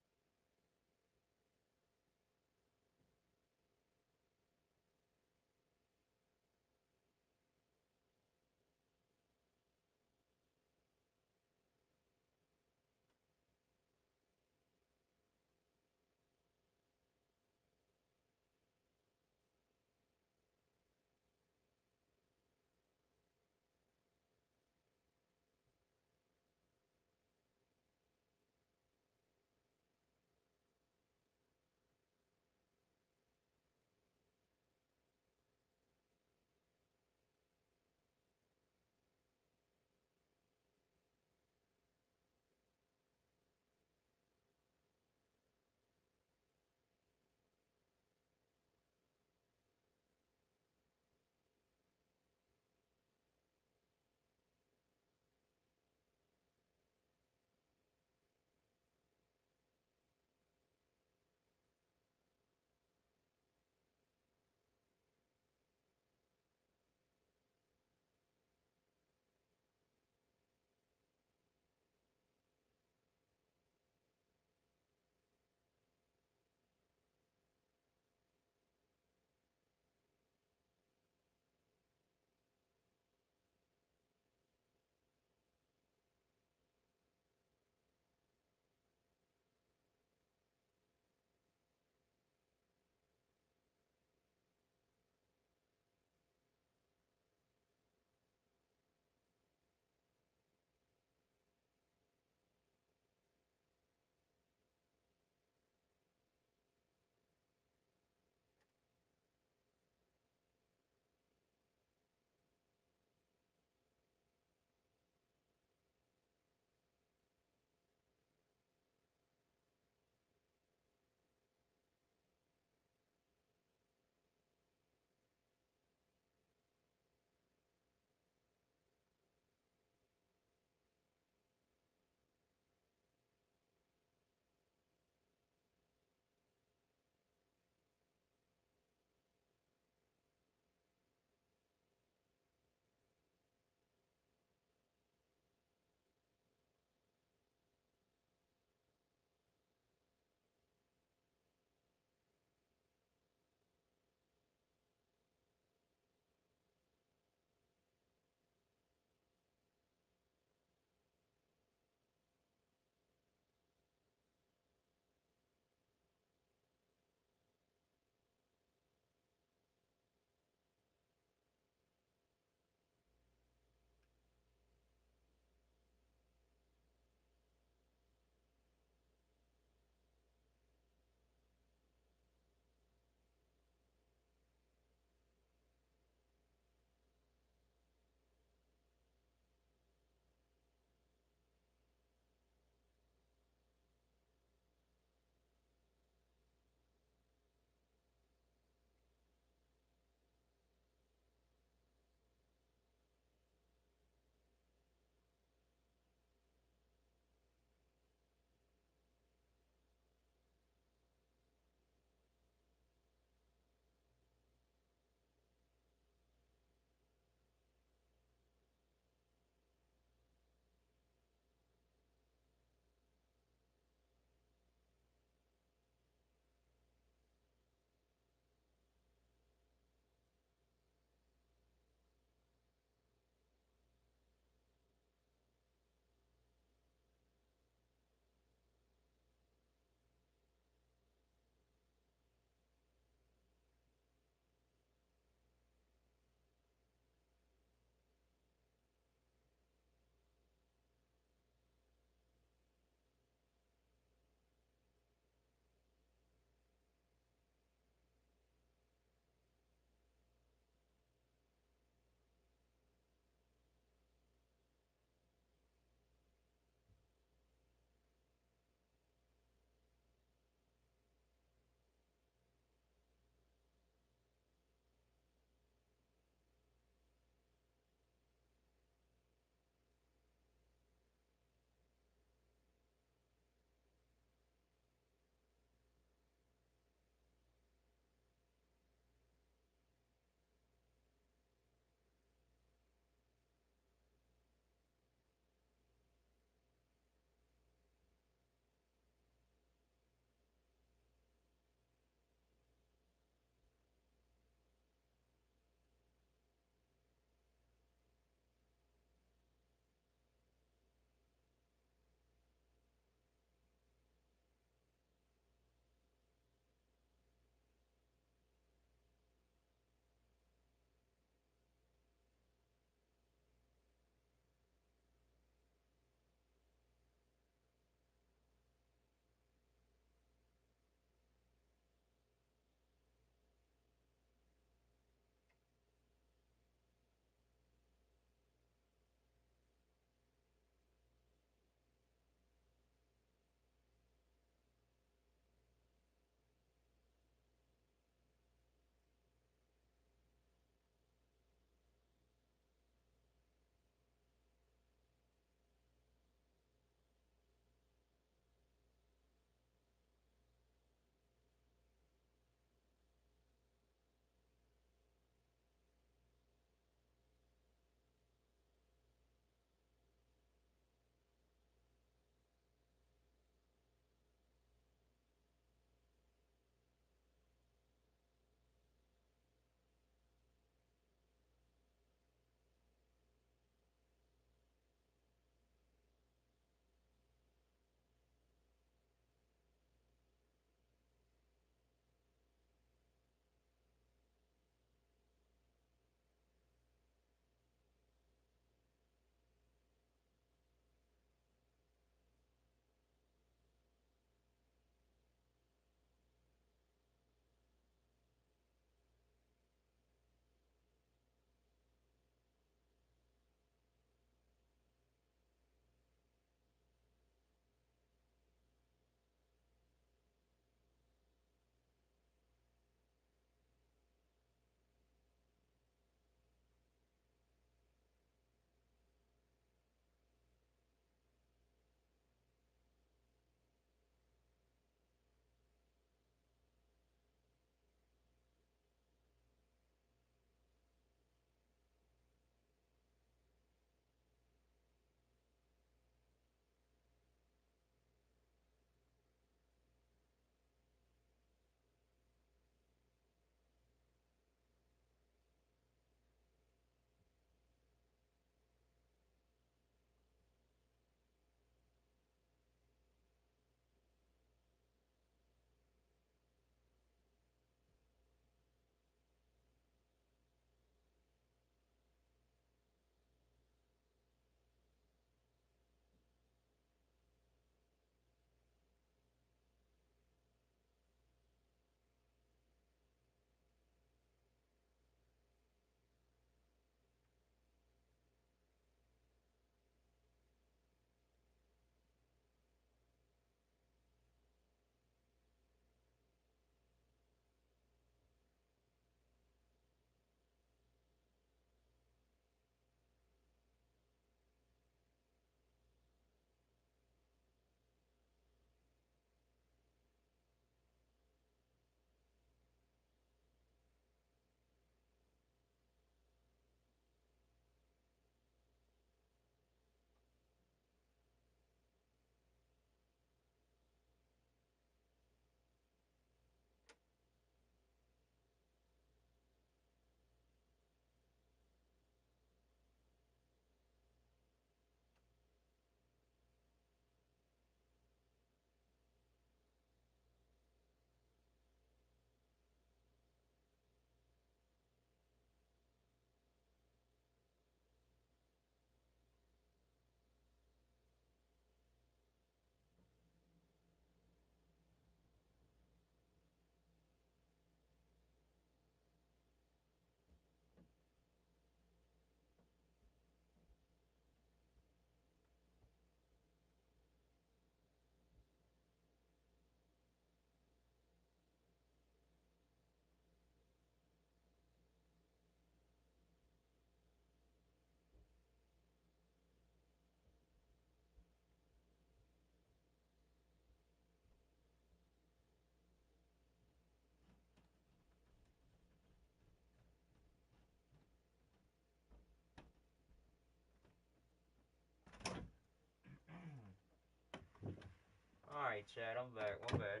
Alright, Chad, I'm back. My bad.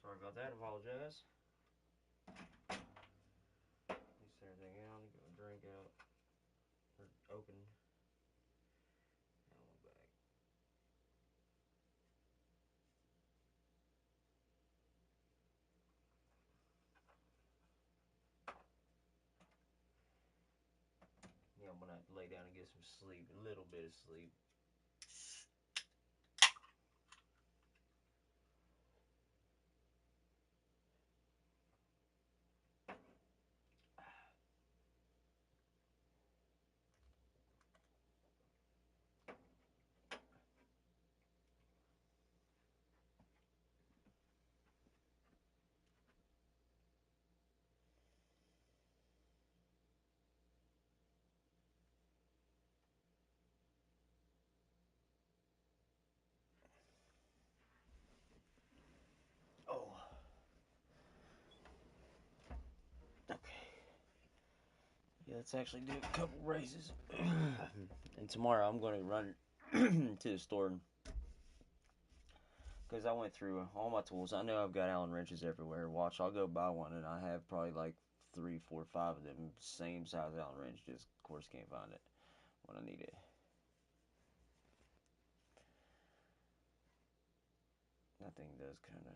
Sorry about that. Apologize. Let me set everything out. Get my drink out. Or open. Now I'm back. Yeah, I'm gonna have to lay down and get some sleep. A little bit of sleep. Oh. Okay. Yeah, let's actually do a couple races. And tomorrow I'm going to run to the store because I went through all my tools. I know I've got Allen wrenches everywhere. Watch, I'll go buy one and I have probably like 3, 4, 5 of them. Same size Allen wrench, just of course can't find it when I need it. That thing does kind of.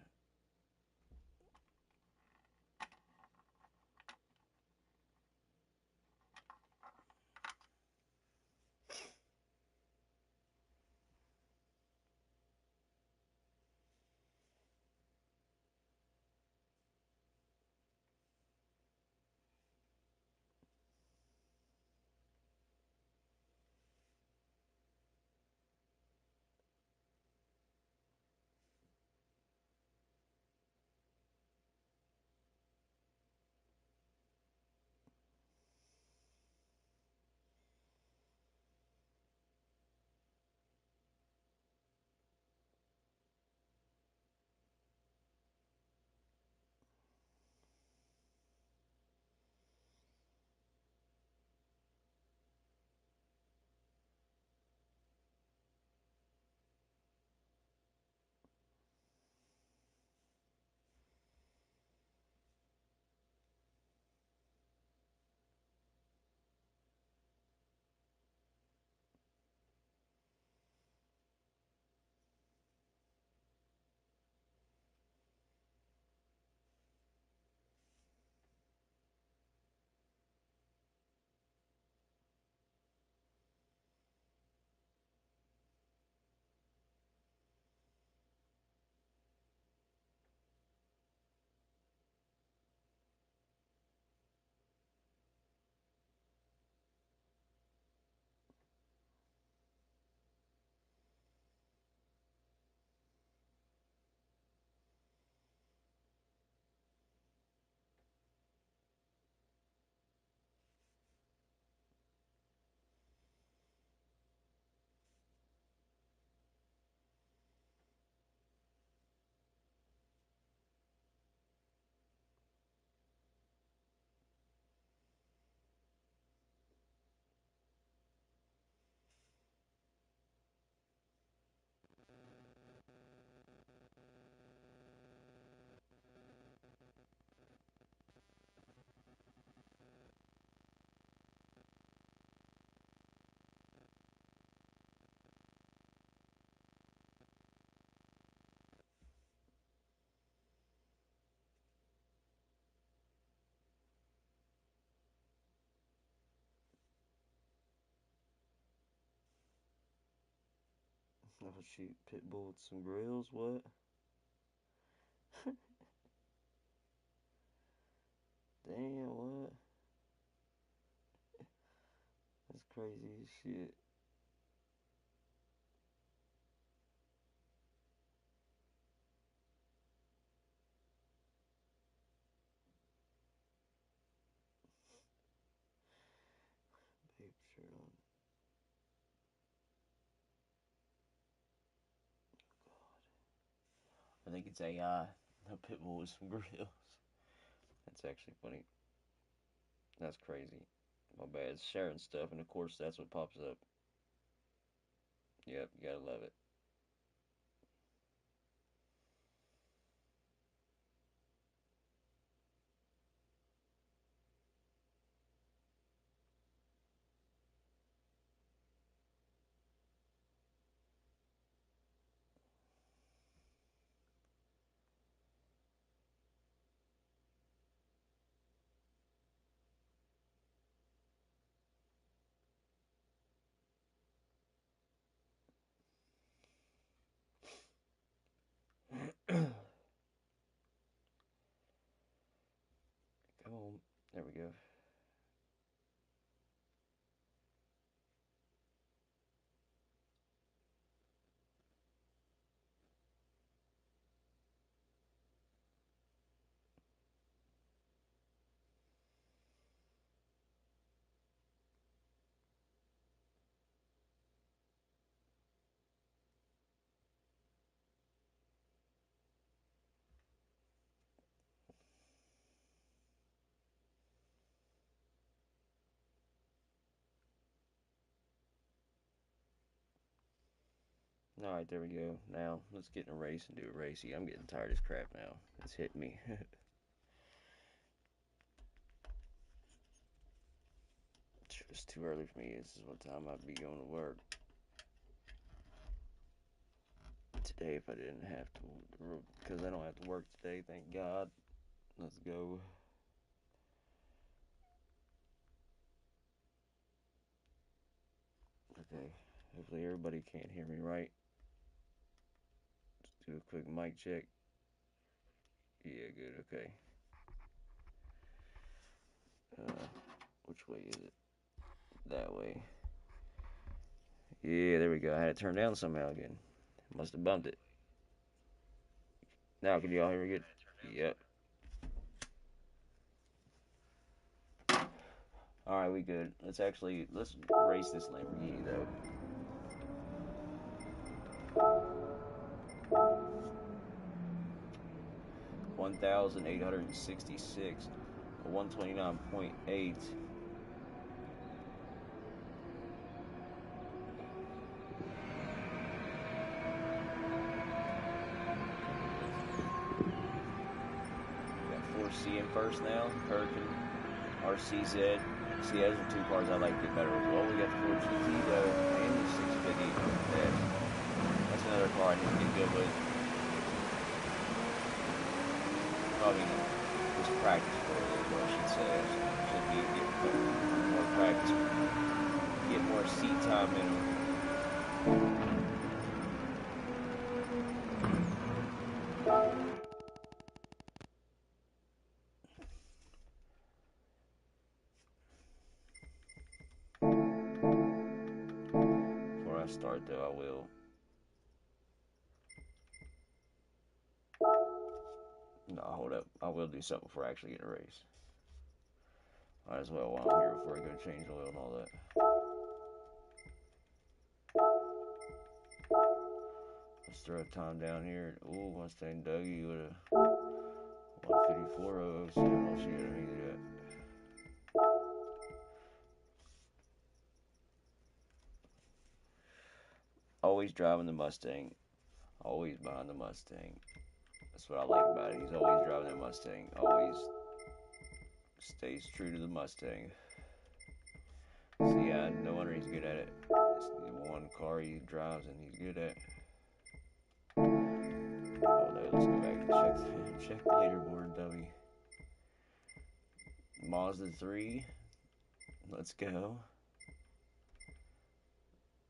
Oh shoot, pit bull with some grills. What? Damn, what? That's crazy as shit. Babe shirt on. I think it's AI. A pit bull with some grills. That's actually funny. That's crazy. My bad. Sharing stuff, and of course that's what pops up. Yep, you gotta love it. Come on. There we go. Alright, there we go. Now, let's get in a race and do a racy. I'm getting tired of this crap now. It's hitting me. It's too early for me. This is what time I'd be going to work. Today, if I didn't have to, because I don't have to work today, thank God. Let's go. Okay, hopefully everybody can't hear me right. Just do a quick mic check. Yeah, good, okay. Which way is it? That way. Yeah, there we go. I had it turned down somehow again. Must have bumped it. Now, can y'all hear me good? Yep. Alright, we good. Let's race this Lamborghini, though. 1,866. 129.8. Got 4C in first now. Hurricane, RCZ. See, those are two cars I like to get better as well. We got the 4GT though, and the 650. That's another car I need to get good with. I mean, just practice for it, is what I should say. I should be getting more practice, get more seat time in them. Before I start though, I will. No, hold up. I will do something before I actually get in a race. Might as well while I'm here before I go change oil and all that. Let's throw a time down here. Ooh, Mustang Dougie with a 154.007. Oh shit, let me do that. Always driving the Mustang. Always behind the Mustang. That's what I like about it. He's always driving that Mustang. Always stays true to the Mustang. So yeah, no wonder he's good at it. It's the one car he drives and he's good at. Oh no, let's go back and check the leaderboard, dummy. Mazda 3. Let's go.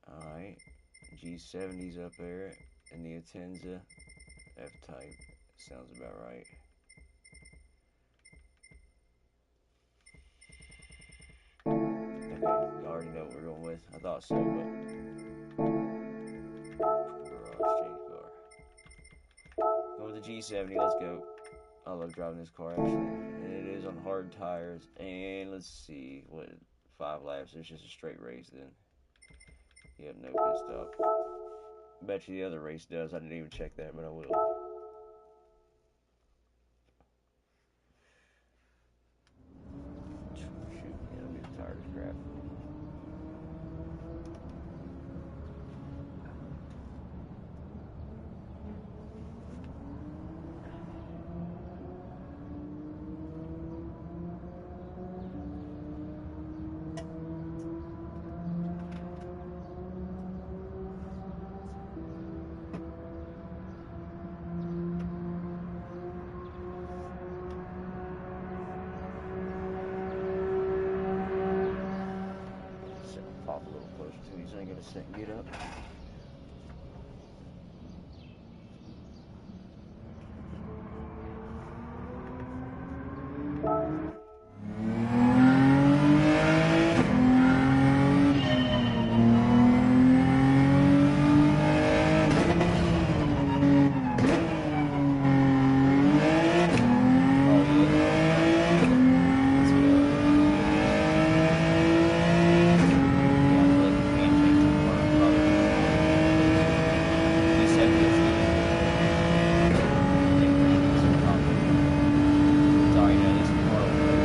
Alright. G70's up there. And the Atenza F-Type. Sounds about right. Okay, you already know what we're going with. I thought so, but garage change car. Go with the G70. Let's go. I love driving this car actually, and it is on hard tires. And let's see, what 5 laps? It's just a straight race then. You have no pit stop. Bet you the other race does. I didn't even check that, but I will. Shoot, yeah, I'm getting tired of crap. a second, get up. Sorry, no, this is part of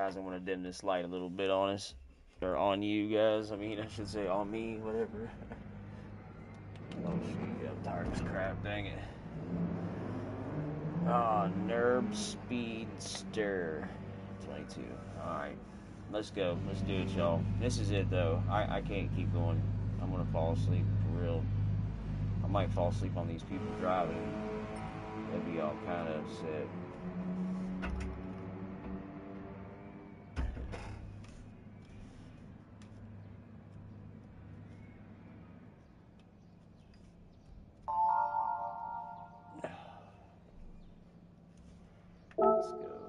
Guys, I want to dim this light a little bit on us. Or on you guys. I mean, I should say on me, whatever. Oh, shoot. I'm tired of this crap. Dang it. Nerb Speedster 22. Alright. Let's go. Let's do it, y'all. This is it, though. I can't keep going. I'm going to fall asleep for real. I might fall asleep on these people driving. They'll be all kind of upset. Let's go.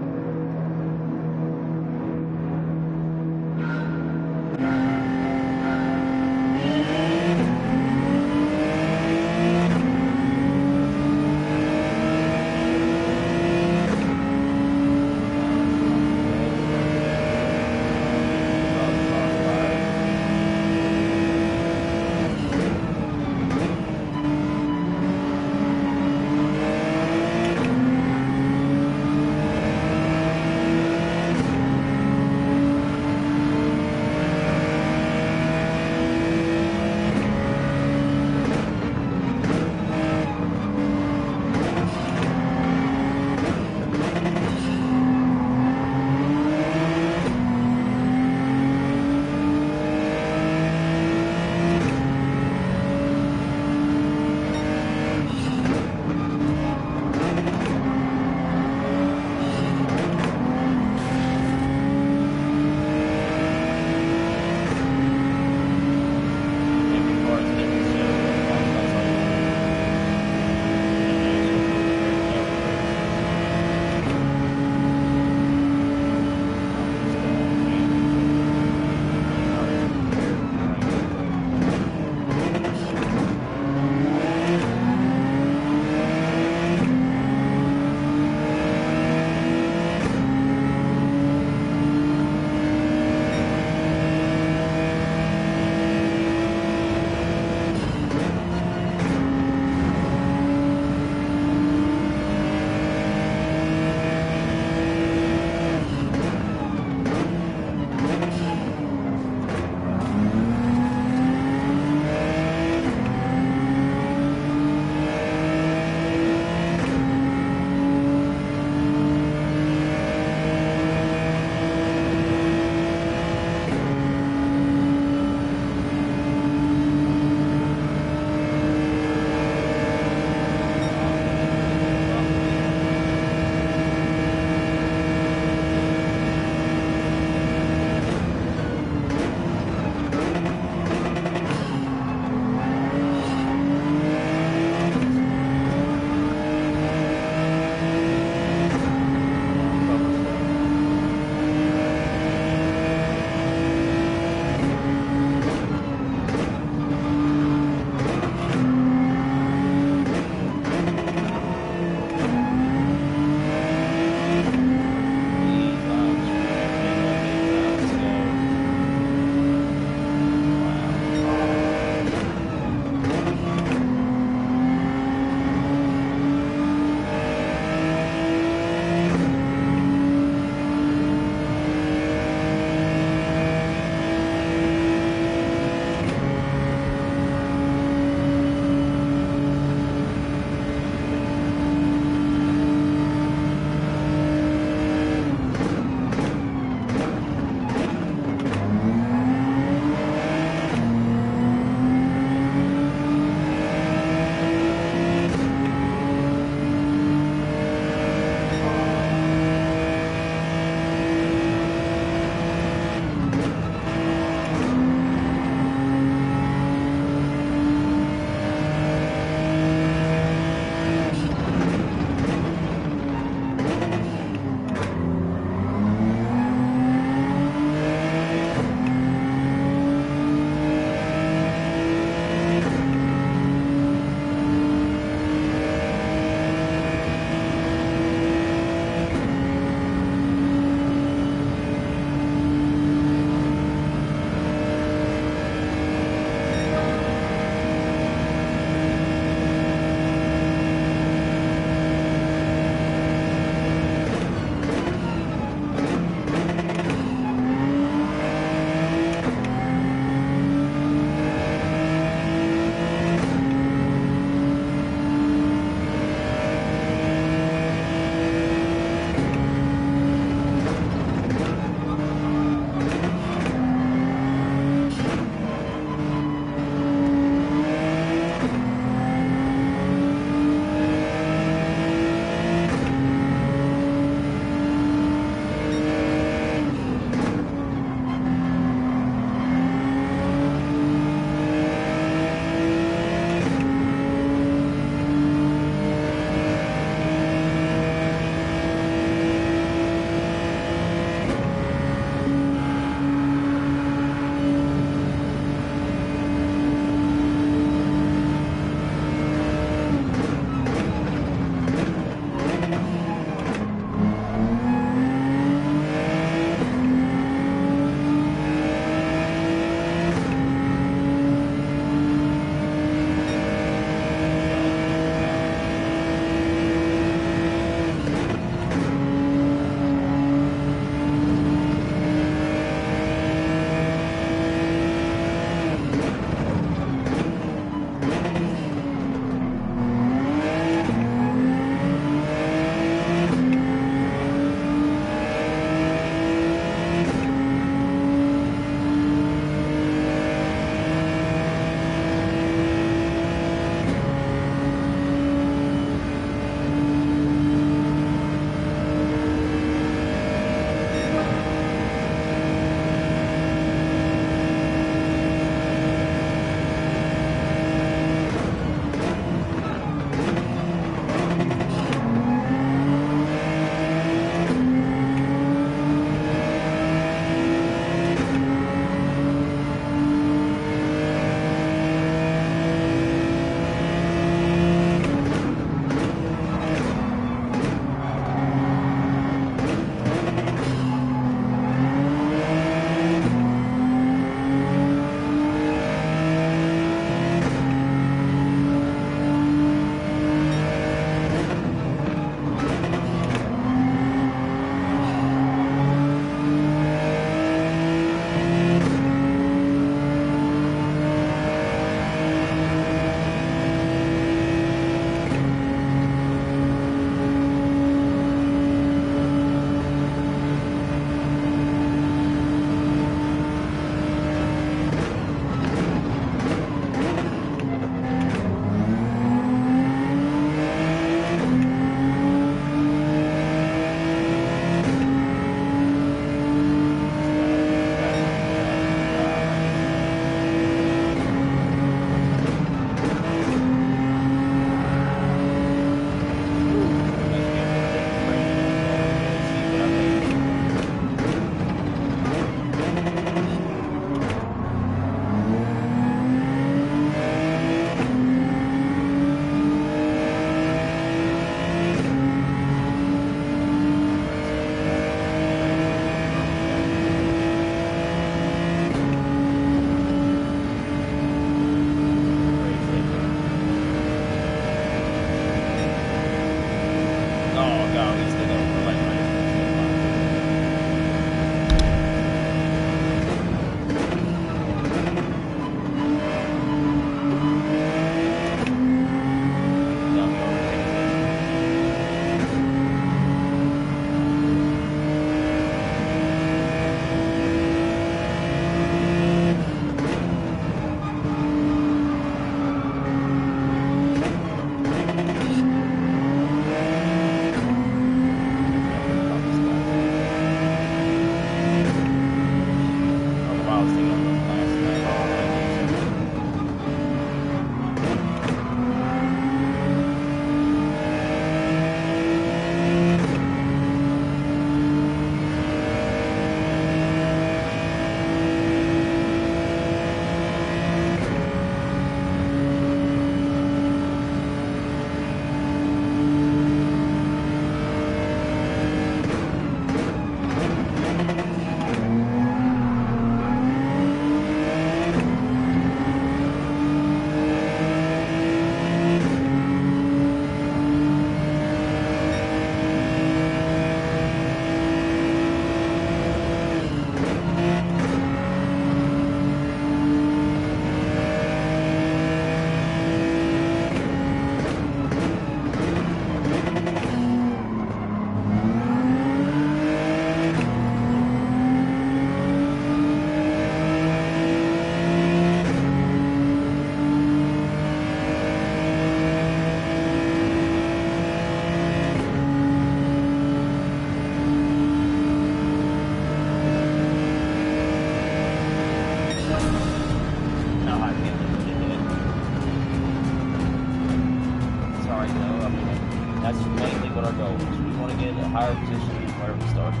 higher position wherever we start. The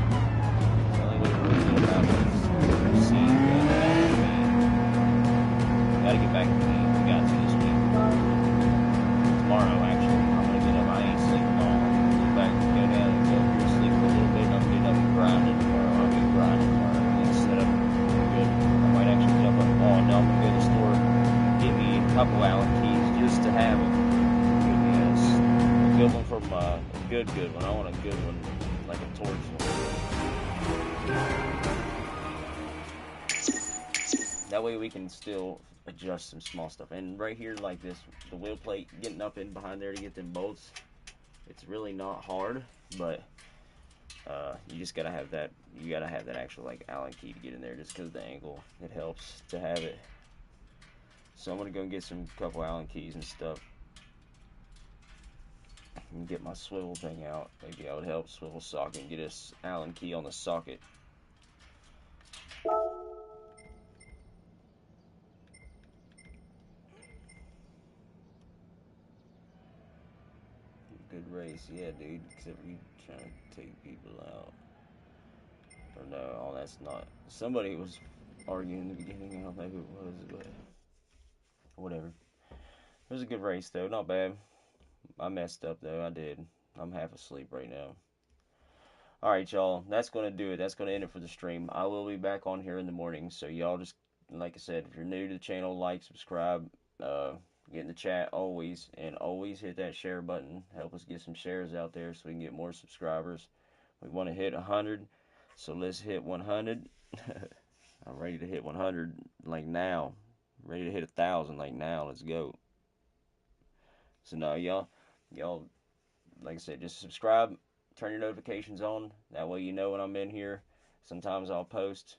only way to really get about it is see gotta get back to the game. We got to this week. Tomorrow, actually, I'm gonna get up. I ain't sleeping long. Get back, go down and go here, sleep for a little bit. I'm getting up and grinding tomorrow. I'll be grinding tomorrow. Everything's set up good. I might actually jump on. Oh no, I'm gonna go to the store, get me a couple Allen keys just to have them. Give me a good one from a good one. I want a good one, like a torch one. That way we can still adjust some small stuff. And right here, like this, the wheel plate, getting up in behind there to get them bolts, it's really not hard, but you just gotta have that. You gotta have that actual like Allen key to get in there, just because of the angle. It helps to have it. So I'm gonna go and get some couple Allen keys and stuff, and get my swivel thing out. Maybe I would help swivel socket and get this Allen key on the socket. Good race, yeah, dude. Except we trying to take people out. Or no, oh, that's not. Somebody was arguing in the beginning. I don't know who it was, but whatever. It was a good race, though. Not bad. I messed up, though. I did. I'm half asleep right now. Alright, y'all. That's going to do it. That's going to end it for the stream. I will be back on here in the morning. So, y'all just, like I said, if you're new to the channel, like, subscribe, get in the chat always. And always hit that share button. Help us get some shares out there so we can get more subscribers. We want to hit 100. So, let's hit 100. I'm ready to hit 100 like now. I'm ready to hit 1,000 like now. Let's go. So now y'all, like I said, just subscribe, turn your notifications on. That way you know when I'm in here. Sometimes I'll post.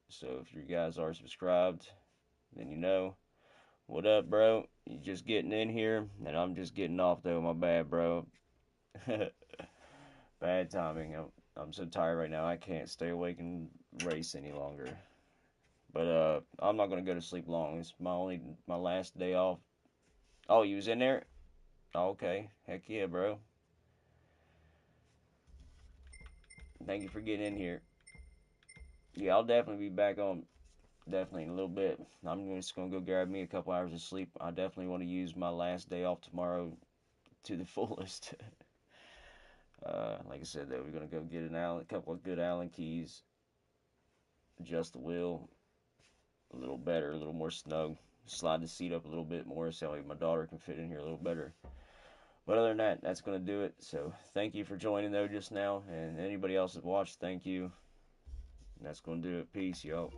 So if you guys are subscribed, then you know. What up, bro? You just getting in here, and I'm just getting off though. My bad, bro. Bad timing. I'm so tired right now. I can't stay awake and race any longer. But I'm not gonna go to sleep long. It's my last day off. Oh, you was in there? Oh, okay. Heck yeah, bro. Thank you for getting in here. Yeah, I'll definitely be back on. Definitely in a little bit. I'm just gonna go grab me a couple hours of sleep. I definitely want to use my last day off tomorrow to the fullest. Like I said, though, we're gonna go get a couple of good Allen keys, adjust the wheel a little better, a little more snug, slide the seat up a little bit more so my daughter can fit in here a little better. But other than that, that's going to do it. So thank you for joining, though, just now. And anybody else that watched, thank you. And that's going to do it. Peace, y'all.